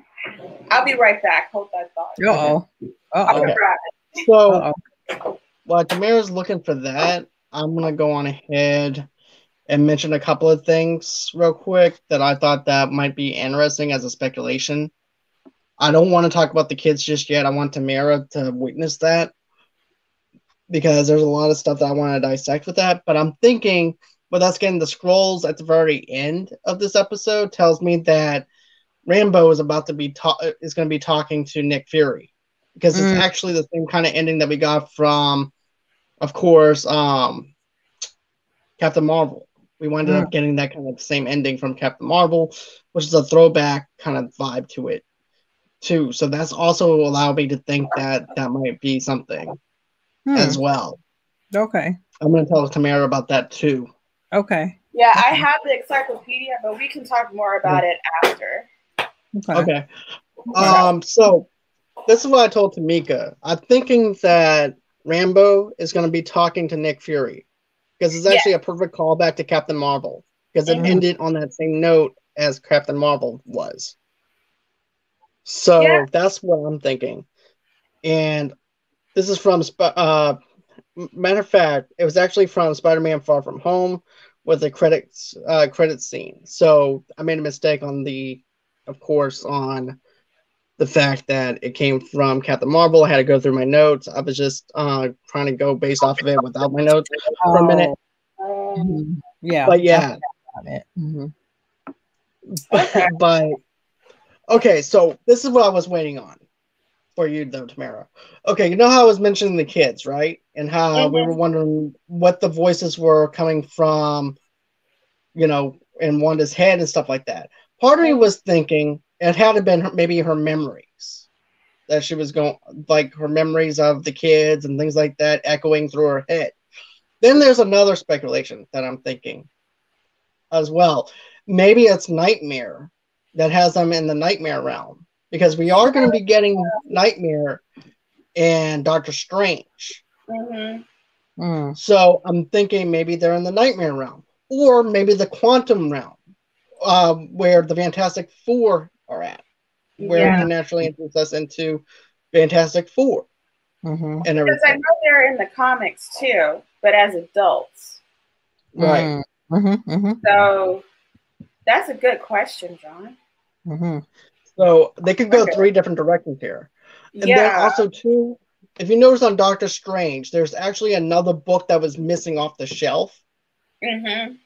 I'll be right back. Hold that thought. Okay. So, while Tamara's looking for that, I'm going to go on ahead and mention a couple of things real quick that I thought that might be interesting as a speculation. I don't want to talk about the kids just yet. I want Tamara to witness that because there's a lot of stuff that I want to dissect with that. But I'm thinking, with us getting the scrolls at the very end of this episode, tells me that Rambo is about to be is going to be talking to Nick Fury, because it's actually the same kind of ending that we got from, of course, Captain Marvel. We wound up getting that kind of same ending from Captain Marvel, which is a throwback kind of vibe to it too. So that's also allowed me to think that that might be something as well. Okay. I'm going to tell Tamara about that too. Okay. Yeah, I have the encyclopedia, but we can talk more about it after. Okay. So this is what I told Tomeka. I'm thinking that Rambo is going to be talking to Nick Fury, because it's actually a perfect callback to Captain Marvel, because it ended on that same note as Captain Marvel was. So that's what I'm thinking. And this is from, matter of fact, it was actually from Spider-Man Far From Home with the credit scene. So I made a mistake on of course, on the fact that it came from Captain Marvel. I had to go through my notes. I was just trying to go based off of it without my notes for a minute. Yeah. But yeah. But okay, so this is what I was waiting on for you, though, Tamara. Okay, you know how I was mentioning the kids, right? And how we were wondering what the voices were coming from, in Wanda's head and stuff like that. Part of me was thinking it had to have been maybe her memories. That she was going, like her memories of the kids and things like that echoing through her head. Then there's another speculation that I'm thinking as well. Maybe it's Nightmare that has them in the Nightmare realm, because we are going to be getting Nightmare and Doctor Strange. So I'm thinking maybe they're in the nightmare realm, or maybe the quantum realm, where the Fantastic Four are at, where it can naturally introduce us into Fantastic Four. And everything. Because I know they're in the comics too, but as adults. Right. So that's a good question, John. So they could go 3 different directions here. And then also too, if you notice on Doctor Strange, there's actually another book that was missing off the shelf.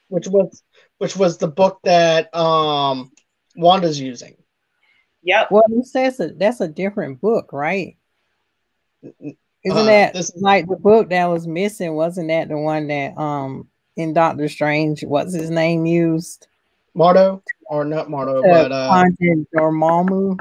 Which was the book that Wanda's using. Yep. Well, you say that's a different book, right? Isn't that like the book that was missing? Wasn't that the one that in Doctor Strange, what's his name used? Mardo, or not Mardo, but Dormammu.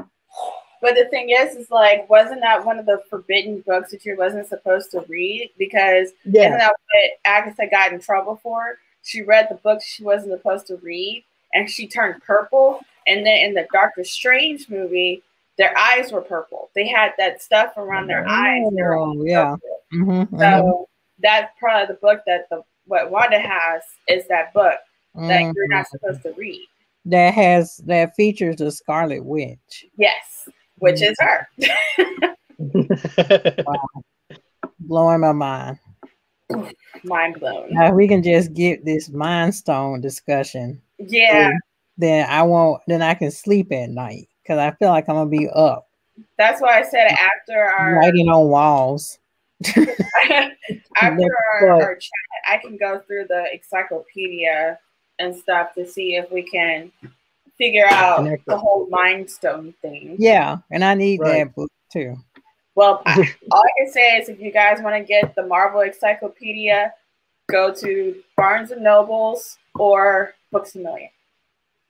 But the thing is like, wasn't that one of the forbidden books that you wasn't supposed to read? Because isn't that what Agatha got in trouble for? She read the books she wasn't supposed to read, and she turned purple. And then in the Doctor Strange movie, their eyes were purple. They had that stuff around their eyes. So that's probably the book that what Wanda has is that book that you're not supposed to read. That features the Scarlet Witch. Yes, which is her. Wow. Blowing my mind. Mind blown. Now we can just get this Mind Stone discussion. Yeah. Then I can sleep at night because I feel like I'm gonna be up. That's why I said after our writing on walls. After our chat, I can go through the encyclopedia and stuff to see if we can figure out the whole Mind Stone thing. Yeah, and I need that book too. Well, all I can say is if you guys want to get the Marvel Encyclopedia, go to Barnes and Nobles or Books A Million.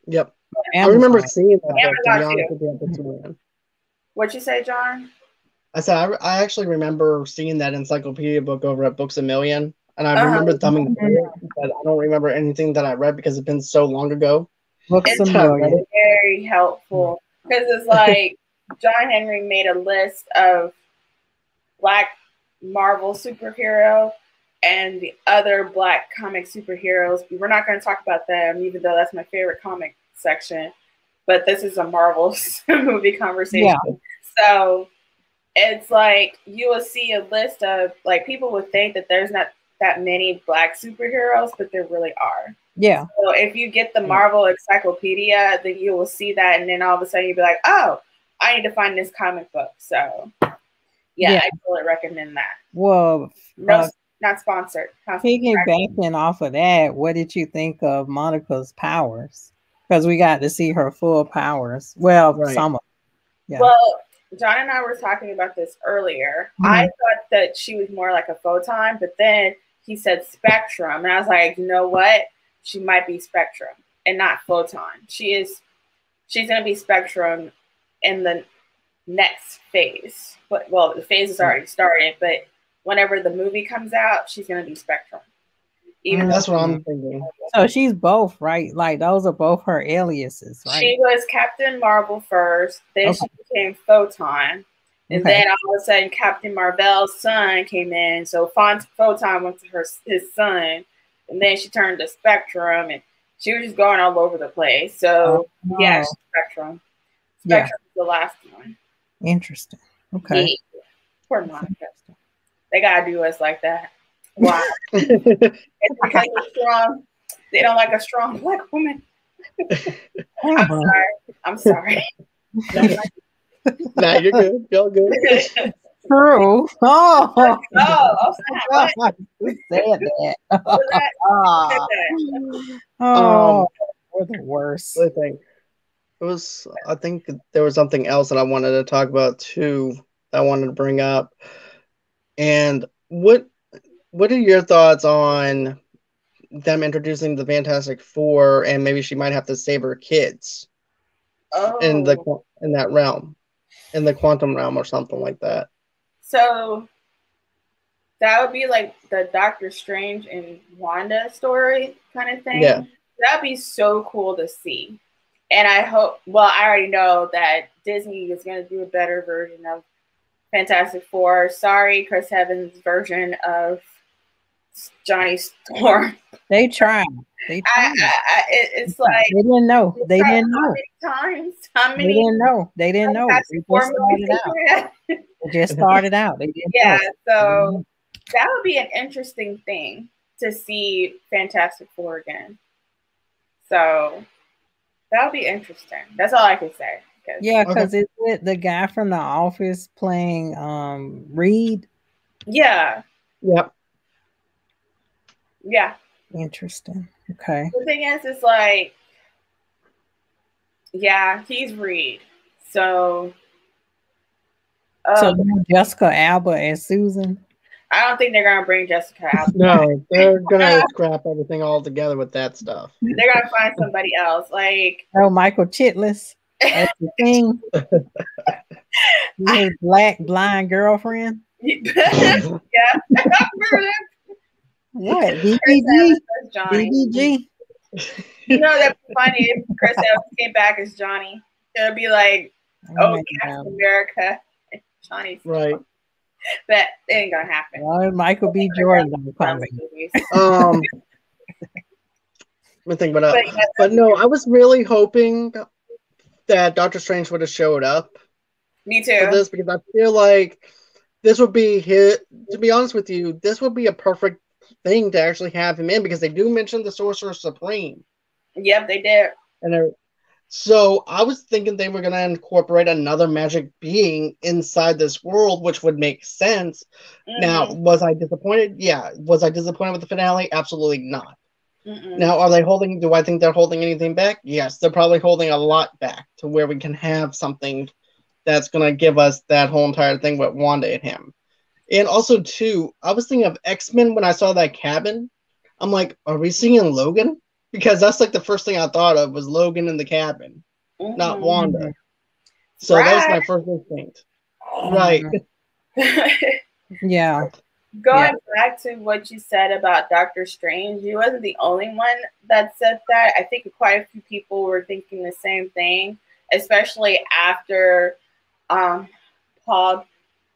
Yep. I remember seeing that. What'd you say, John? I said I actually remember seeing that encyclopedia book over at Books A Million, and I remember thumbing through it, but I don't remember anything that I read because it's been so long ago. Books A Million. Very helpful because it's like John Henry made a list of Black Marvel superhero and the other Black comic superheroes. We're not going to talk about them, even though that's my favorite comic section. But this is a Marvel movie conversation. Yeah. So it's like you will see a list of, like, people would think that there's not that many Black superheroes, but there really are. Yeah. So if you get the Marvel Encyclopedia, then you will see that, and then all of a sudden you'll be like, oh, I need to find this comic book. So yeah. I totally recommend that. Well, not sponsored. Piggybacking off of that, what did you think of Monica's powers? Because we got to see her full powers. Well, some of them. Yeah. Well, John and I were talking about this earlier. I thought that she was more like a photon, but then he said spectrum, and I was like, you know what? She might be spectrum and not photon. She's going to be spectrum in the next phase. But well, the phase is already started, but whenever the movie comes out, she's going to be spectrum. Even that's what I'm thinking. So she's both, right? Like those are both her aliases, right? She was Captain Marvel first, then she became Photon, and then all of a sudden Captain Marvel's son came in. So Photon went to his son, and then she turned to Spectrum, and she was just going all over the place. So yeah, Spectrum. Spectrum is the last one. Interesting. Okay. Yeah. Poor Monica. They gotta do us like that. Why? It's because you're strong. They don't like a strong Black woman. I'm sorry. Nah, you're good. You're good. True. Oh, who said that? We're the worst. I think there was something else that I wanted to talk about too. That I wanted to bring up. And what are your thoughts on them introducing the Fantastic Four, and maybe she might have to save her kids in that realm, in the quantum realm or something like that? So that would be like the Doctor Strange and Wanda story kind of thing. Yeah, that'd be so cool to see. And I hope. Well, I already know that Disney is going to do a better version of Fantastic Four. Sorry, Chris Evans' version of Johnny Storm. They tried. It's like they didn't know. They didn't know. How many? They didn't know. They didn't know. They just started out. They didn't know. So that would be an interesting thing to see Fantastic Four again. So that would be interesting. That's all I can say. Yeah, because it's with the guy from The Office playing Reed. Yeah. Yep. Yeah. Interesting. Okay. The thing is, it's like, yeah, he's Reed. So Jessica Alba and Susan. I don't think they're gonna bring Jessica Alba. No, they're gonna scrap everything all together with that stuff. They're gonna find somebody else. Like Michael Chiklis. That's the thing. His black blind girlfriend. Yeah. What? BBG? You know that'd be funny if Chris Evans came back as Johnny. It'd be like, Captain America, Johnny's right. But it ain't gonna happen. Well, Michael B. Jordan coming. Let me think about it. But no, I was really hoping that Doctor Strange would have showed up. Me too. For this, because I feel like this would be his. To be honest with you, this would be a perfect thing to actually have him in, because they do mention the Sorcerer Supreme. Yep, they did. And so I was thinking they were going to incorporate another magic being inside this world, which would make sense. Mm-hmm. Now, was I disappointed? Yeah. Was I disappointed with the finale? Absolutely not. Mm-mm. Now, do I think they're holding anything back? Yes, they're probably holding a lot back to where we can have something that's going to give us that whole entire thing with Wanda and him. And also, too, I was thinking of X-Men when I saw that cabin. I'm like, are we seeing Logan? Because that's like the first thing I thought of was Logan in the cabin, not Wanda. So that was my first instinct. Right. Yeah. Going back to what you said about Doctor Strange, you wasn't the only one that said that. I think quite a few people were thinking the same thing, especially after Paul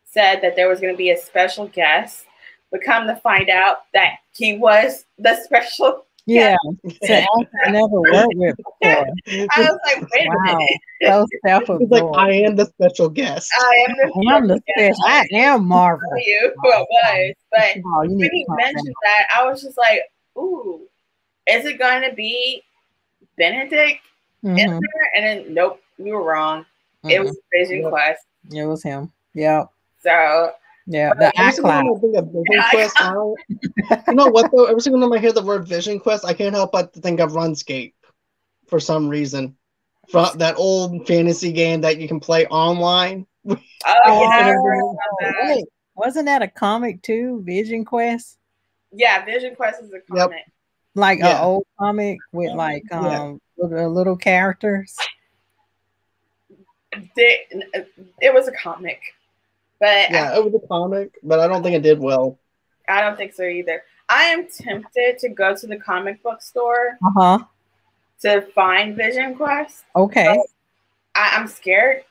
said that there was going to be a special guest, but come to find out that he was the special guest. I never worked with before. I was like, wait a minute. So self-absorbed. Like, I am the special guest. I am the special guest. I am Marvel. I knew who it was, but when he mentioned that, I was just like, ooh, is it going to be Benedict in there? And then, nope, you were wrong. It was Vision Quest. It was him. Yep. So yeah, the iCloud. You know what though? Every single time I hear the word Vision Quest, I can't help but to think of RuneScape for some reason. From that old fantasy game that you can play online. Wait, wasn't that a comic too? Vision Quest? Yeah, Vision Quest is a comic. Yep. Like an old comic with like little characters. It was a comic. But it was a comic, but I don't think it did well. I don't think so either. I am tempted to go to the comic book store to find Vision Quest. Okay. I'm scared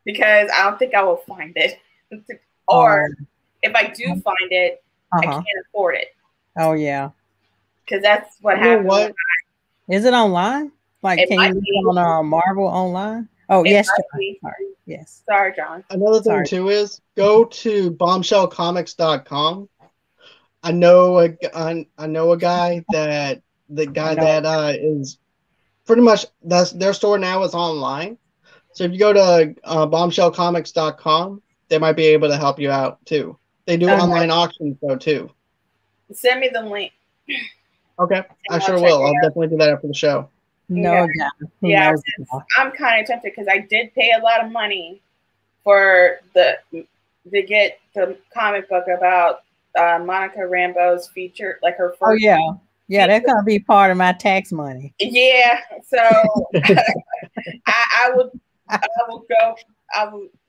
because I don't think I will find it. Or if I do find it, I can't afford it. Oh, yeah. Because that's what happens. What? Is it online? Like, can you look on Marvel online? Oh, yes. Sorry. Yes. Sorry, John. Another thing, too, is go to bombshellcomics.com. I know a guy that is pretty much their store now is online. So if you go to bombshellcomics.com, they might be able to help you out, too. They do online auctions, though, too. Send me the link. Okay. I sure will. I'll definitely do that after the show. No, yeah, I'm kind of tempted because I did pay a lot of money to get the comic book about Monica Rambeau's feature, like her first. Oh yeah, that's gonna be part of my tax money. Yeah, so I will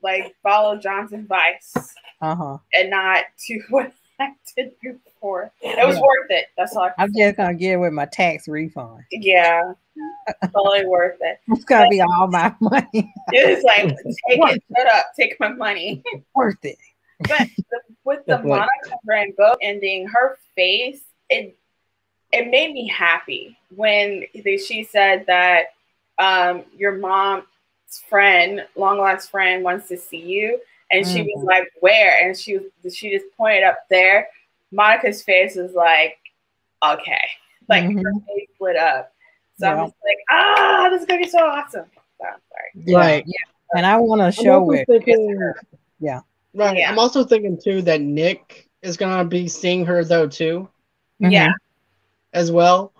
like follow John's advice and not do what I did before. It was worth it. That's all. I'm just gonna get it with my tax refund. Yeah, totally worth it. It's gonna be all my money. It's like take it. Shut up. Take my money. Worth it. But with the Monica Rambeau ending, her face, it made me happy when she said that your mom's friend, long lost friend, wants to see you, and she was like, "Where?" And she just pointed up there. Monica's face was like, "Okay," like her face lit up. So I'm just like, this is gonna be so awesome. So, I'm sorry. Right. Yeah. And I want to show it. Yeah. Right. Yeah. I'm also thinking too that Nick is gonna be seeing her though too. Yeah. As well.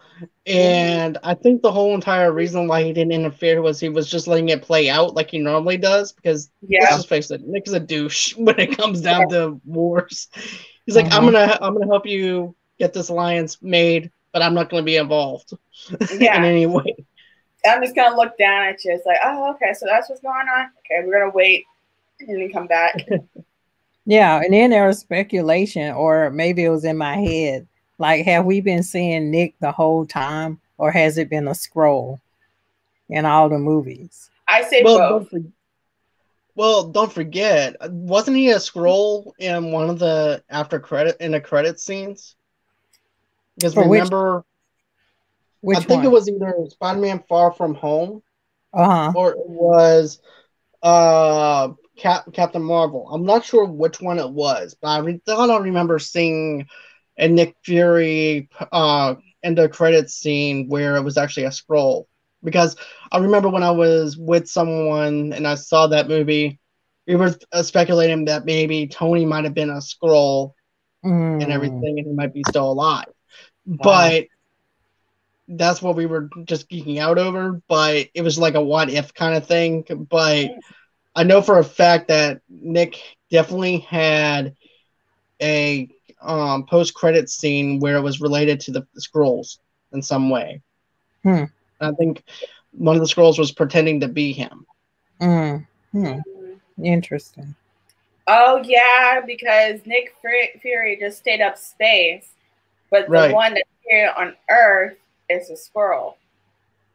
And I think the whole entire reason why he didn't interfere was he was just letting it play out like he normally does. Because let's just face it, Nick is a douche when it comes down to wars. He's like, I'm gonna help you get this alliance made, but I'm not gonna be involved in any way. I'm just gonna look down at you. It's like, oh, okay, so that's what's going on. Okay, we're gonna wait and then come back. Yeah, and then there was speculation, or maybe it was in my head. Like, have we been seeing Nick the whole time, or has it been a scroll in all the movies? I say both. Don't forget, wasn't he a scroll in one of the credit scenes? Because remember, I think it was either Spider-Man Far From Home, or it was Captain Marvel. I'm not sure which one it was, but I thought I remember seeing a Nick Fury end of credits scene where it was actually a scroll. Because I remember when I was with someone and I saw that movie, we were speculating that maybe Tony might have been a scroll and everything, and he might be still alive. Wow. But that's what we were just geeking out over. But it was like a what if kind of thing. But I know for a fact that Nick definitely had a post-credit scene where it was related to the scrolls in some way. I think one of the scrolls was pretending to be him. Interesting. Oh yeah, because Nick Fury just stayed up space, but the one that's here on Earth is a squirrel.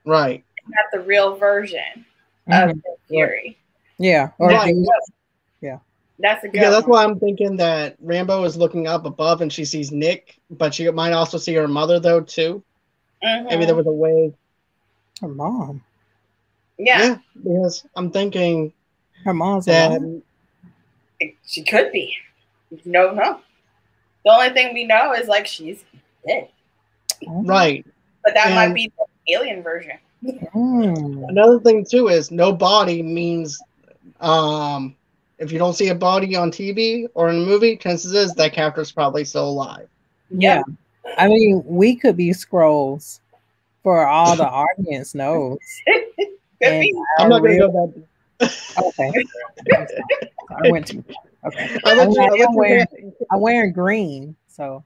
Right. Not the real version of Nick Fury. Yeah. That's a good that's why I'm thinking that Rambeau is looking up above and she sees Nick, but she might also see her mother though too. Maybe there was a way. Her mom. Yeah, because I'm thinking her mom's that she could be. No. The only thing we know is like she's dead. Right. But that might be the alien version. Another thing too is no body means if you don't see a body on TV or in a movie, chances is that character's probably still alive. Yeah. I mean, we could be scrolls for all the audience knows. I'm not going to go that. Okay. I went to. Okay. I'm wearing green, so.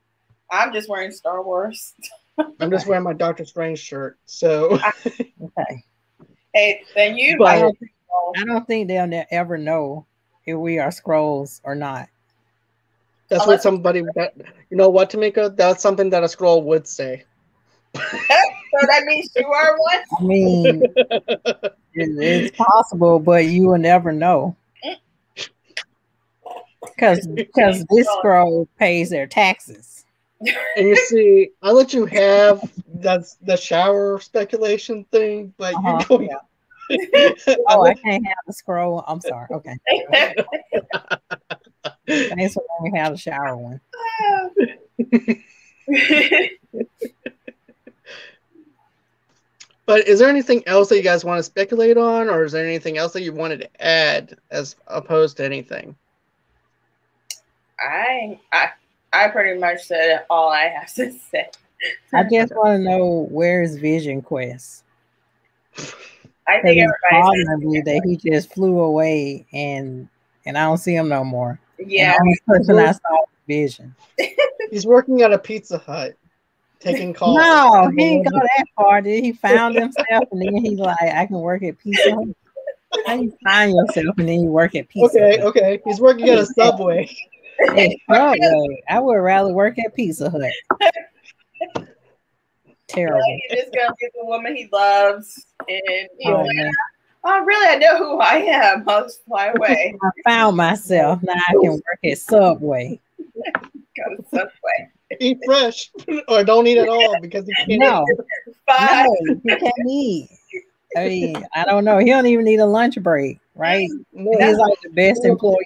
I'm just wearing Star Wars. I'm just wearing my Doctor Strange shirt, so. Okay. Hey, then you. I don't think they'll ever know if we are scrolls or not. That's what somebody that what, Tomeka? That's something that a scroll would say. So that means you are one? I mean, it's possible, but you will never know. Because this scroll pays their taxes. And you see, I'll let you have that's the shower speculation thing, but you're going. I can't have the scroll. I'm sorry. Okay. Thanks for letting me have the shower one. But is there anything else that you guys want to speculate on, or is there anything else that you wanted to add as opposed to anything? I pretty much said all I have to say. I just want to know where's Vision Quest. I think everybody's that he just flew away and I don't see him no more. Yeah, the person I saw was Vision. He's working at a Pizza Hut, taking calls. No, he didn't go that far. He found himself, and then he's like, "I can work at Pizza Hut." How you find yourself and then you work at Pizza Hut? Okay. He's working at a Subway. Subway. I would rather work at Pizza Hut. Terrible. Like, he's just gonna get the woman he loves, and he's really, I know who I am. I'll just fly away. I found myself. Now I can work at Subway. Subway. Eat fresh or don't eat at all because he can't No, eat. no, he can't eat. I mean, I don't know. He don't even need a lunch break, right? No. He's like the best employee.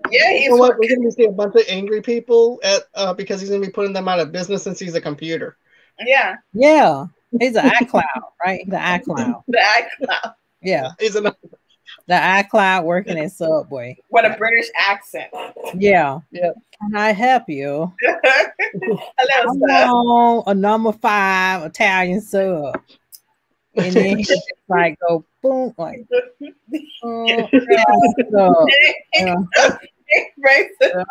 Yeah, You know what? We're going to see a bunch of angry people at because he's going to be putting them out of business since he's a computer. Yeah. Yeah. He's an iCloud, right? The iCloud. The iCloud. Yeah. He's an The iCloud working at Subway. What a British accent. Yeah. Yeah. Can I help you? Hello, I sir. want a number 5 Italian sub. And then he just like go boom, like sub. Yeah. Sub. Right there.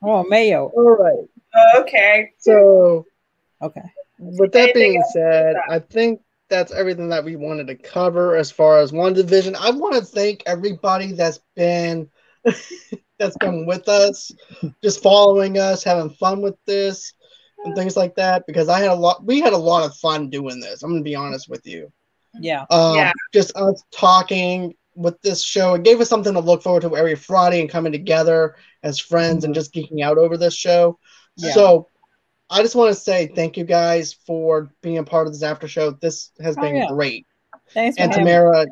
Oh, mayo. All right. Okay. So, okay. With that being said, I think that's everything that we wanted to cover as far as WandaVision. I want to thank everybody that's been with us, just following us, having fun with this and things like that, because we had a lot of fun doing this. I'm gonna be honest with you. Yeah. Just us talking with this show. It gave us something to look forward to every Friday and coming together as friends and just geeking out over this show. Yeah. So I just want to say thank you guys for being a part of this after show. This has been great. Thanks. And Tamara,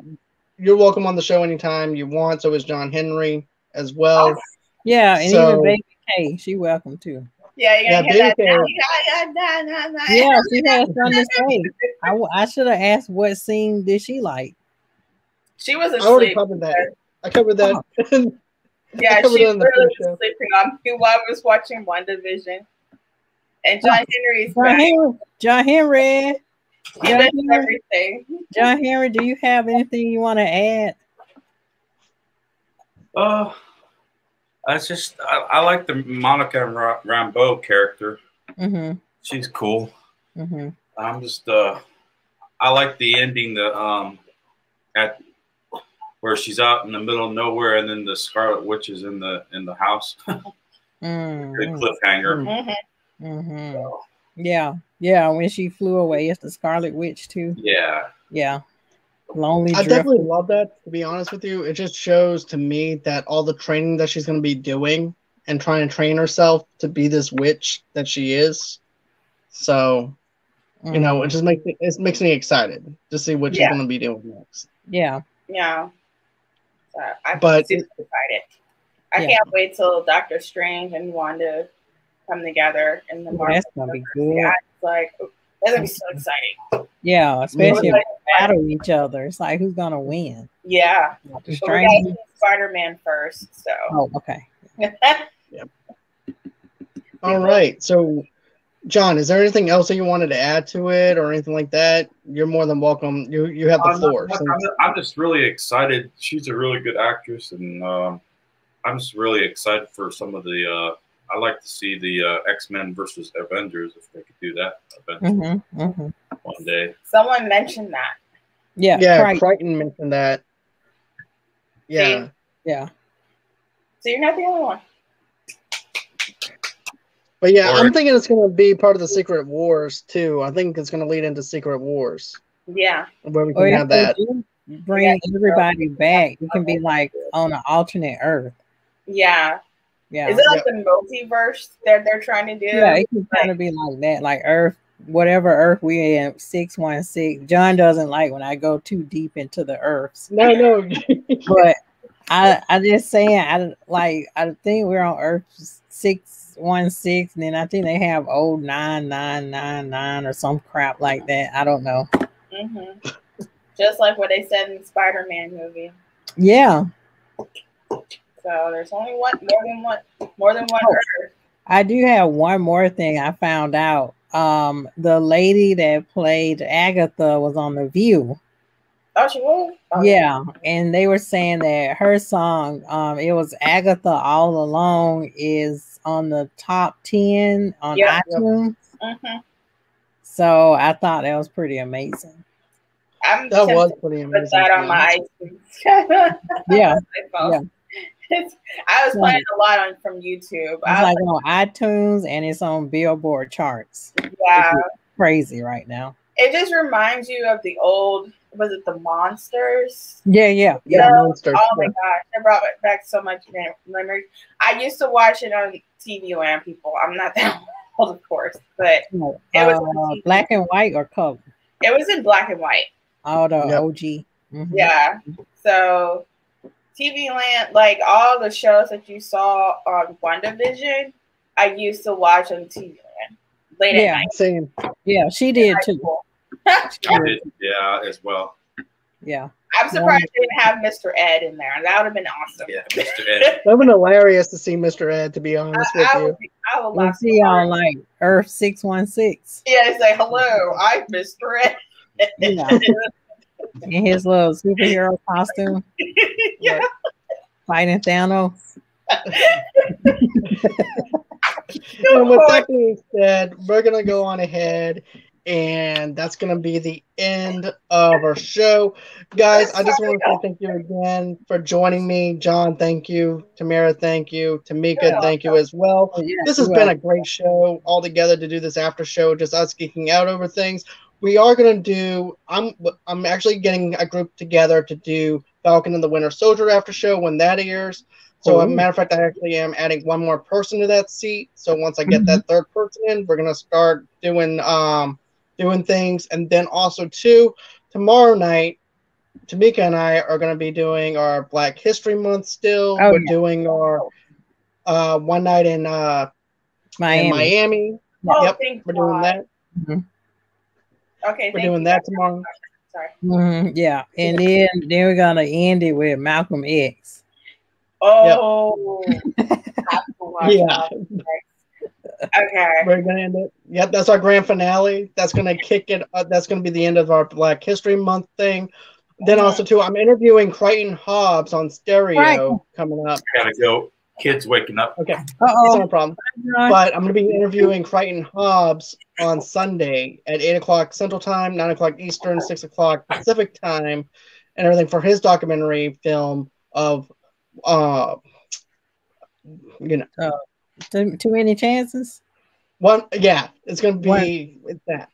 you're welcome on the show anytime you want. So is John Henry as well. Yeah, and even Baby K, she welcome too. Yeah, Baby K. Yeah, she has something to say. I should have asked what scene did she like. She was asleep. I already covered that. I covered that. Yeah, she really was sleeping on me while I was watching WandaVision. And John Henry's John Henry. Everything. John Henry, do you have anything you want to add? I like the Monica Rambeau character. Mm-hmm. She's cool. Mm-hmm. I'm just I like the ending at where she's out in the middle of nowhere and then the Scarlet Witch is in the house. Mm-hmm. Good cliffhanger. Mm-hmm. Mm-hmm. So. Yeah. When she flew away, it's the Scarlet Witch too. Yeah. Lonely. I definitely love that. To be honest with you, it just shows to me that all the training that she's going to be doing and trying to train herself to be this witch that she is. So, you know, it just makes me excited to see what she's going to be doing next. Yeah. I'm super excited. I can't wait till Doctor Strange and Wanda come together in the Marvel. That's gonna be good. Yeah, it's like that's gonna be so exciting. Yeah, especially if they battle each other. It's like who's gonna win? Yeah. Doctor Strange. Spider-Man first. So. Oh, okay. All right. So, John, is there anything else that you wanted to add to it or anything like that? You're more than welcome. You have the floor. I'm just really excited. She's a really good actress, and I'm just really excited for some of the. I like to see the X-Men versus Avengers if they could do that eventually one day. Someone mentioned that. Yeah, Crichton mentioned that. Yeah. Yeah. So you're not the only one. But yeah, I'm thinking it's going to be part of the Secret Wars too. I think it's going to lead into Secret Wars. Yeah. Where we can have that. Bring everybody back. It can be like on an alternate Earth. Yeah. Yeah. Is it like the multiverse that they're trying to do? Yeah, it can kind of be like that. Like Earth, whatever Earth we're in, 616. John doesn't like when I go too deep into the Earths. No. But I just saying, I think we're on Earth 616, and then I think they have old 9999 or some crap like that. I don't know. Mm-hmm. Just like what they said in the Spider-Man movie. Yeah. So there's only more than one Earth. I do have one more thing I found out. The lady that played Agatha was on The View. Oh, she was? Oh, yeah, and they were saying that her song, it was Agatha All Alone, is on the top 10 on iTunes. Mm-hmm. So I thought that was pretty amazing. That was pretty amazing. Put that on my iTunes. Yeah. I was playing a lot from YouTube. It's like on iTunes and it's on Billboard charts. Yeah. Crazy right now. It just reminds you of the old was it the Monsters? Yeah. Monsters. Oh my gosh, it brought back so much memories. I used to watch it on TV Land. People, I'm not that old, of course, but it was black and white or color. It was in black and white. Oh, the OG. Mm-hmm. Yeah. So TV Land, like all the shows that you saw on Wandavision, I used to watch on TV Land late at night. Same. Yeah, she did too. She did, yeah, as well. Yeah. I'm surprised they didn't have Mr. Ed in there. That would have been awesome. Yeah, Mr. Ed. That would have been hilarious to see Mr. Ed, to be honest with you. I would see on like Earth 616. Yeah, they say, hello, I'm Mr. Ed. Yeah. In his little superhero costume. Yeah. Fighting Thanos. And with that being said, we're going to go on ahead, and that's going to be the end of our show. Guys, I just want to say thank you again for joining me. John, thank you. Tamara, thank you. Tameka, thank you as well. This has been a great show all together to do this after show, just us geeking out over things. We are going to do, I'm actually getting a group together to do Falcon and the Winter Soldier after show when that airs. So, as a matter of fact, I actually am adding one more person to that seat. So once I get that third person in, we're going to start doing things. And then also, too, tomorrow night, Tomeka and I are going to be doing our Black History Month still. We're doing our one night in Miami. Yep, we're doing that. Okay, we're doing that tomorrow. Sorry. Yeah, and then we're gonna end it with Malcolm X. Oh, yeah. Okay. We're gonna end it. Yep, that's our grand finale. That's gonna kick it. That's gonna be the end of our Black History Month thing. Then also too, I'm interviewing Crichton Hobbs on stereo coming up. Gotta go. Kids waking up. Okay, it's no problem. But I'm going to be interviewing Crichton Hobbs on Sunday at 8 o'clock Central Time, 9 o'clock Eastern, 6 o'clock Pacific Time, and everything for his documentary film of, Too Many Chances. It's going to be that.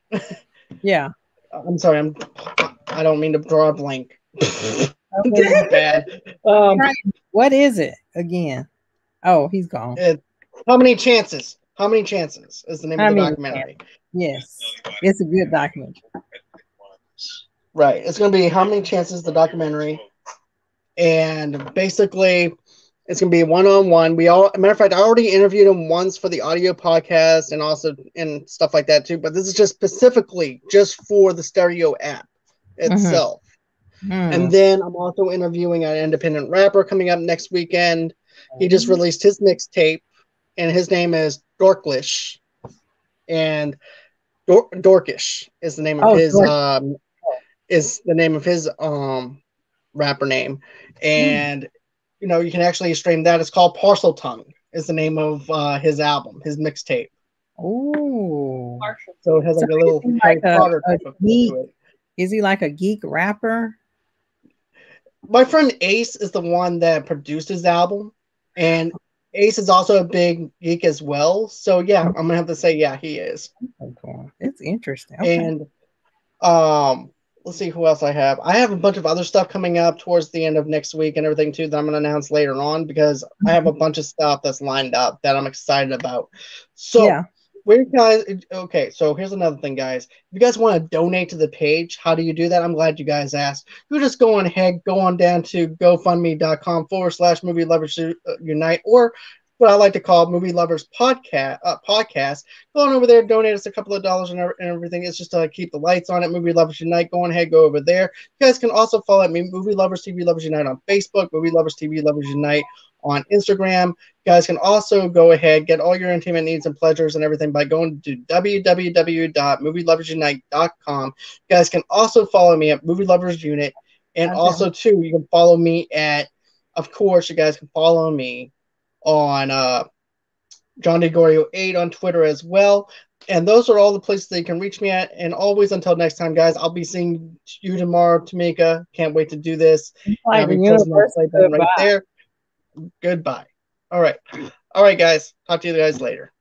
Yeah. I'm sorry. I don't mean to draw a blank. This is bad. What is it again? Oh, he's gone. How Many Chances? How Many Chances is the name of the documentary. Yes. It's a good documentary. Right. It's going to be How Many Chances, the documentary. And basically, it's going to be one-on-one. Matter of fact, I already interviewed him once for the audio podcast and also and stuff like that too. But this is just specifically just for the stereo app itself. And then I'm also interviewing an independent rapper coming up next weekend. He just released his mixtape, and his name is Dorklish, and Dorkish is the name of his rapper name, and you can actually stream that. It's called Parcel Tongue. Is the name of his album, his mixtape. Oh, so it has like a little Harry Potter type of feel to it. Is he like a geek rapper? My friend Ace is the one that produced his album, and Ace is also a big geek as well. So yeah, I'm gonna have to say he is. Okay. It's interesting. Okay. And let's see who else I have. I have a bunch of other stuff coming up towards the end of next week and everything too that I'm gonna announce later on because I have a bunch of stuff that's lined up that I'm excited about. So okay, so here's another thing, guys. If you guys want to donate to the page, how do you do that? I'm glad you guys asked. You just go on down to GoFundMe.com/Movie Lovers Unite, or what I like to call Movie Lovers Podcast. Go on over there, donate us a couple of dollars and everything. It's just to keep the lights on at Movie Lovers Unite. Go over there. You guys can also follow me, Movie Lovers TV Lovers Unite on Facebook, Movie Lovers TV Lovers Unite on Instagram. You guys can also go ahead, get all your entertainment needs and pleasures and everything by going to www.movieloversunite.com. You guys can also follow me at Movie Lovers Unit. And also, too, you can follow me at, of course, you guys can follow me on John DeGorio 8 on Twitter as well. And those are all the places that you can reach me at. And always until next time, guys, I'll be seeing you tomorrow, Tomeka. Can't wait to do this. I'll be closing my play button right there. Goodbye. All right, guys. Talk to you guys later.